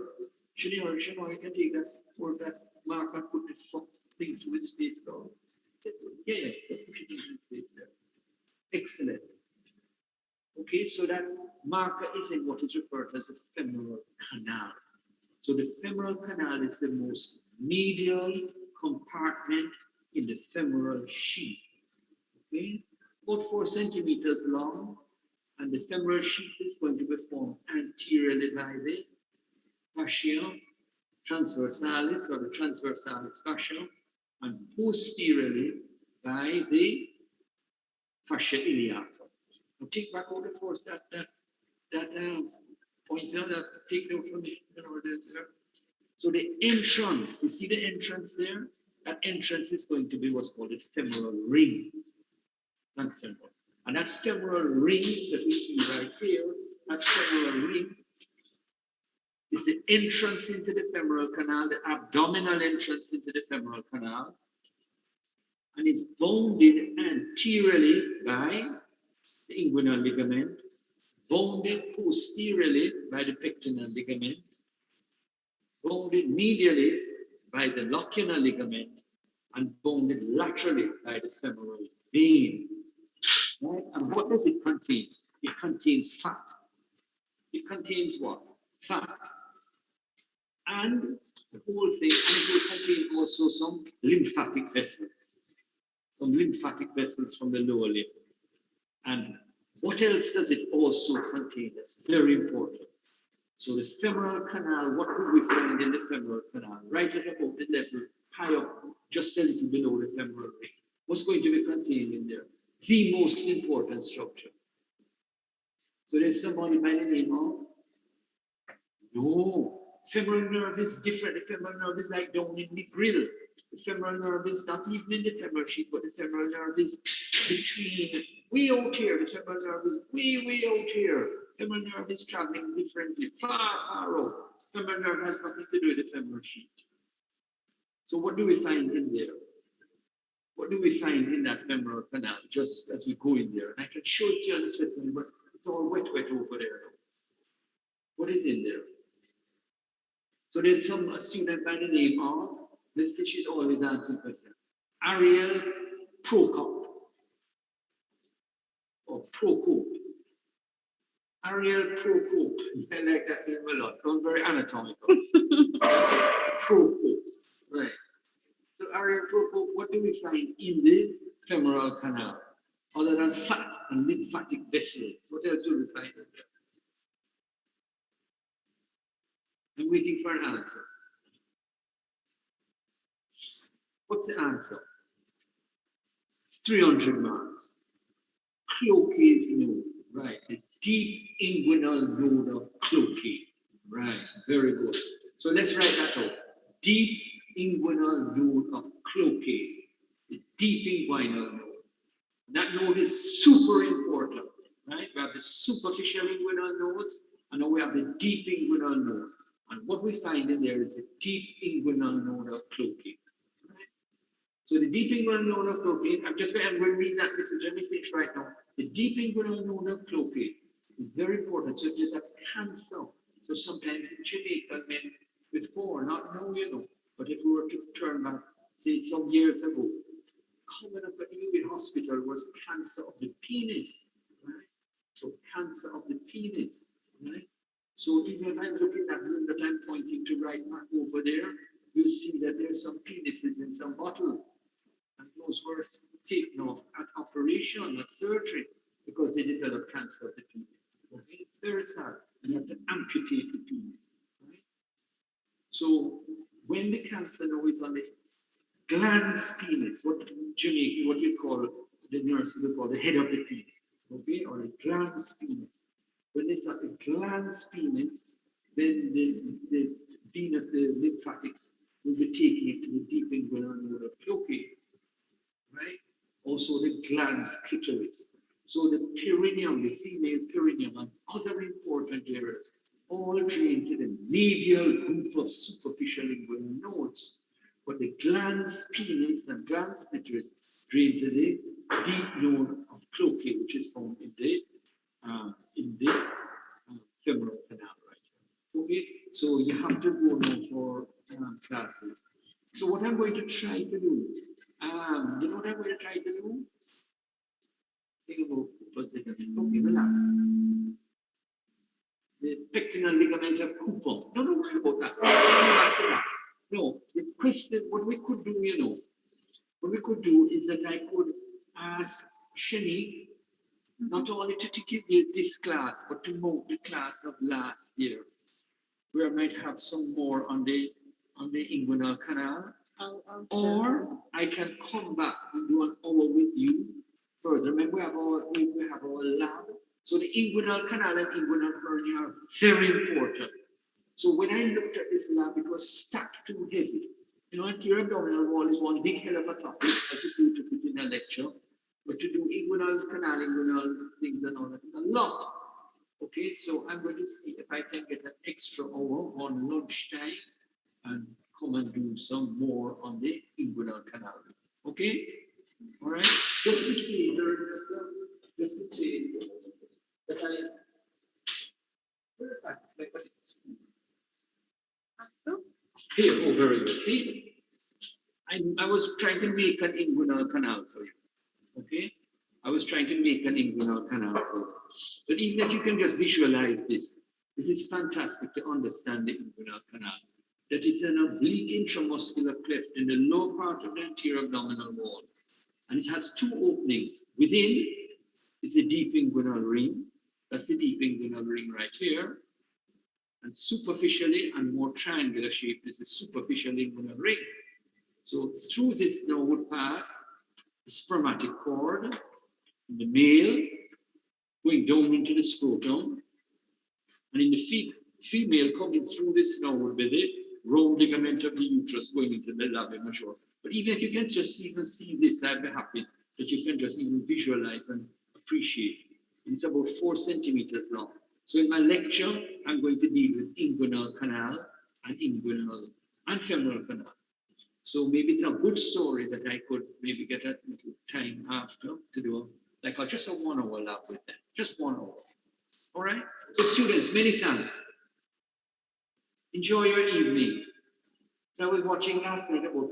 Shannon, you can take that for that mark and put this thing through the space down. Yeah, push it into the space there. Excellent. Okay, so that marker is in what is referred to as the femoral canal. So the femoral canal is the most medial compartment in the femoral sheath. Okay, about 4 centimeters long, and the femoral sheath is going to be formed anteriorly by the fascia transversalis, or the transversalis fascia, and posteriorly by the fascia iliaca. Now take back all the force that points out, that take note from me. So the entrance, you see the entrance there? That entrance is going to be what's called a femoral ring. And that femoral ring that we see right here, that femoral ring is the entrance into the femoral canal, the abdominal entrance into the femoral canal. And it's bounded anteriorly by the inguinal ligament, bounded posteriorly by the pectinal ligament, bounded medially by the locular ligament, and bounded laterally by the femoral vein. Right? And what does it contain? It contains fat. It contains what? Fat. And the whole thing, and it will contain also some lymphatic vessels. Some lymphatic vessels from the lower limb. And what else does it also contain? That's very important. So the femoral canal, what would we find in the femoral canal? Right at about the level high up, just a little below the femoral ring. What's going to be contained in there? The most important structure. So there's somebody by the name of, no, femoral nerve is different. The femoral nerve is like down in the grill. The femoral nerve is not even in the femoral sheath, but the femoral nerve is between, way out here. The femoral nerve is way out here. Femoral nerve is traveling differently, far out. Femoral nerve has nothing to do with the femoral sheath. So what do we find in there? What do we find in that femoral canal, just as we go in there? And I can show it to you on the specimen, but it's all wet over there. What is in there? So there's a student by the name of, this fish is always answering question, Ariel Prokop, or Prokop. Ariel Prokop. I like that name a lot. Sounds very anatomical. Prokop. Right. So Ariel Prokop, what do we find in the femoral canal? Other than fat and lymphatic vessels. What else do we find in there? I'm waiting for an answer. What's the answer? 300 marks. Cloaca's node, right? The deep inguinal node of Cloaca, right? Very good. So let's write that out. Deep inguinal node of Cloaca, the deep inguinal node. That node is super important, right? We have the superficial inguinal nodes, and now we have the deep inguinal node. And what we find in there is the deep inguinal node of Cloaca. Right? So the deep inguinal node of Cloaca, I'm going to read that message. Let me finish right now. The deep inguinal node of Cloaca is very important. So there's a cancer. So sometimes in Jamaica, men before, not now, but if we were to turn back, say some years ago, coming up at the hospital was cancer of the penis, right? So cancer of the penis, right? So even if I'm looking at room that I'm pointing to right now over there, you see that there's some penises in some bottles. And those were taken off at operation, at surgery, because they developed cancer of the penis. Okay? It's very sad. You have to amputate the penis. Right? So when the cancer now is on the glans penis, what Jamaican, what you call the nurses will call the head of the penis, okay, or the glans penis. When it's at the glans penis, then the venous, the lymphatics will be taking it to the deep inguinal node of Cloaca, right? Also the glans clitoris. So the perineum, the female perineum, and other important areas all drain to the medial group of superficial inguinal nodes. But the glans penis and glans clitoris drain to the deep node of Cloaca, which is found in the femoral canal, right? Okay, so you have to go now for classes. So what I'm going to try to do, you know what I'm going to try to do? Think about okay, relax. The pectinal ligament of Cooper. Don't worry about that. No, the question, what we could do, what we could do is that I could ask Shani not only to take this class, but to move the class of last year, where I might have some more on the inguinal canal, or I can come back and do an hour with you further. Remember, we have our lab. So the inguinal canal and inguinal hernia are very important. So when I looked at this lab, it was stacked too heavy. Anterior abdominal wall is one big hell of a topic, as you see to put in a lecture. But to do inguinal canal, inguinal things and all that is a lot. Okay, so I'm going to see if I can get an extra hour on lunchtime and come and do some more on the inguinal canal. Okay? All right? Just to say, that here, oh, very good. See, I was trying to make an inguinal canal for you. Okay? I was trying to make an inguinal canal for you. But even if you can just visualize this is fantastic to understand the inguinal canal. That it's an oblique intramuscular cleft in the lower part of the anterior abdominal wall. And it has two openings. Within is the deep inguinal ring. That's the deep inguinal ring right here. And superficially and more triangular shape is the superficial inguinal ring. So through this now would pass the spermatic cord in the male, going down into the scrotum, and in the female coming through this now would be the round ligament of the uterus going into the labia major. But even if you can just even see this, I'd be happy that you can just even visualize and appreciate. It's about 4 centimeters long. So in my lecture, I'm going to deal with inguinal canal and inguinal and femoral canal. So maybe it's a good story that I could maybe get a little time after to do, like just a 1 hour lab with them, just 1 hour. All right. So students, many thanks. Enjoy your evening. So I was watching last night about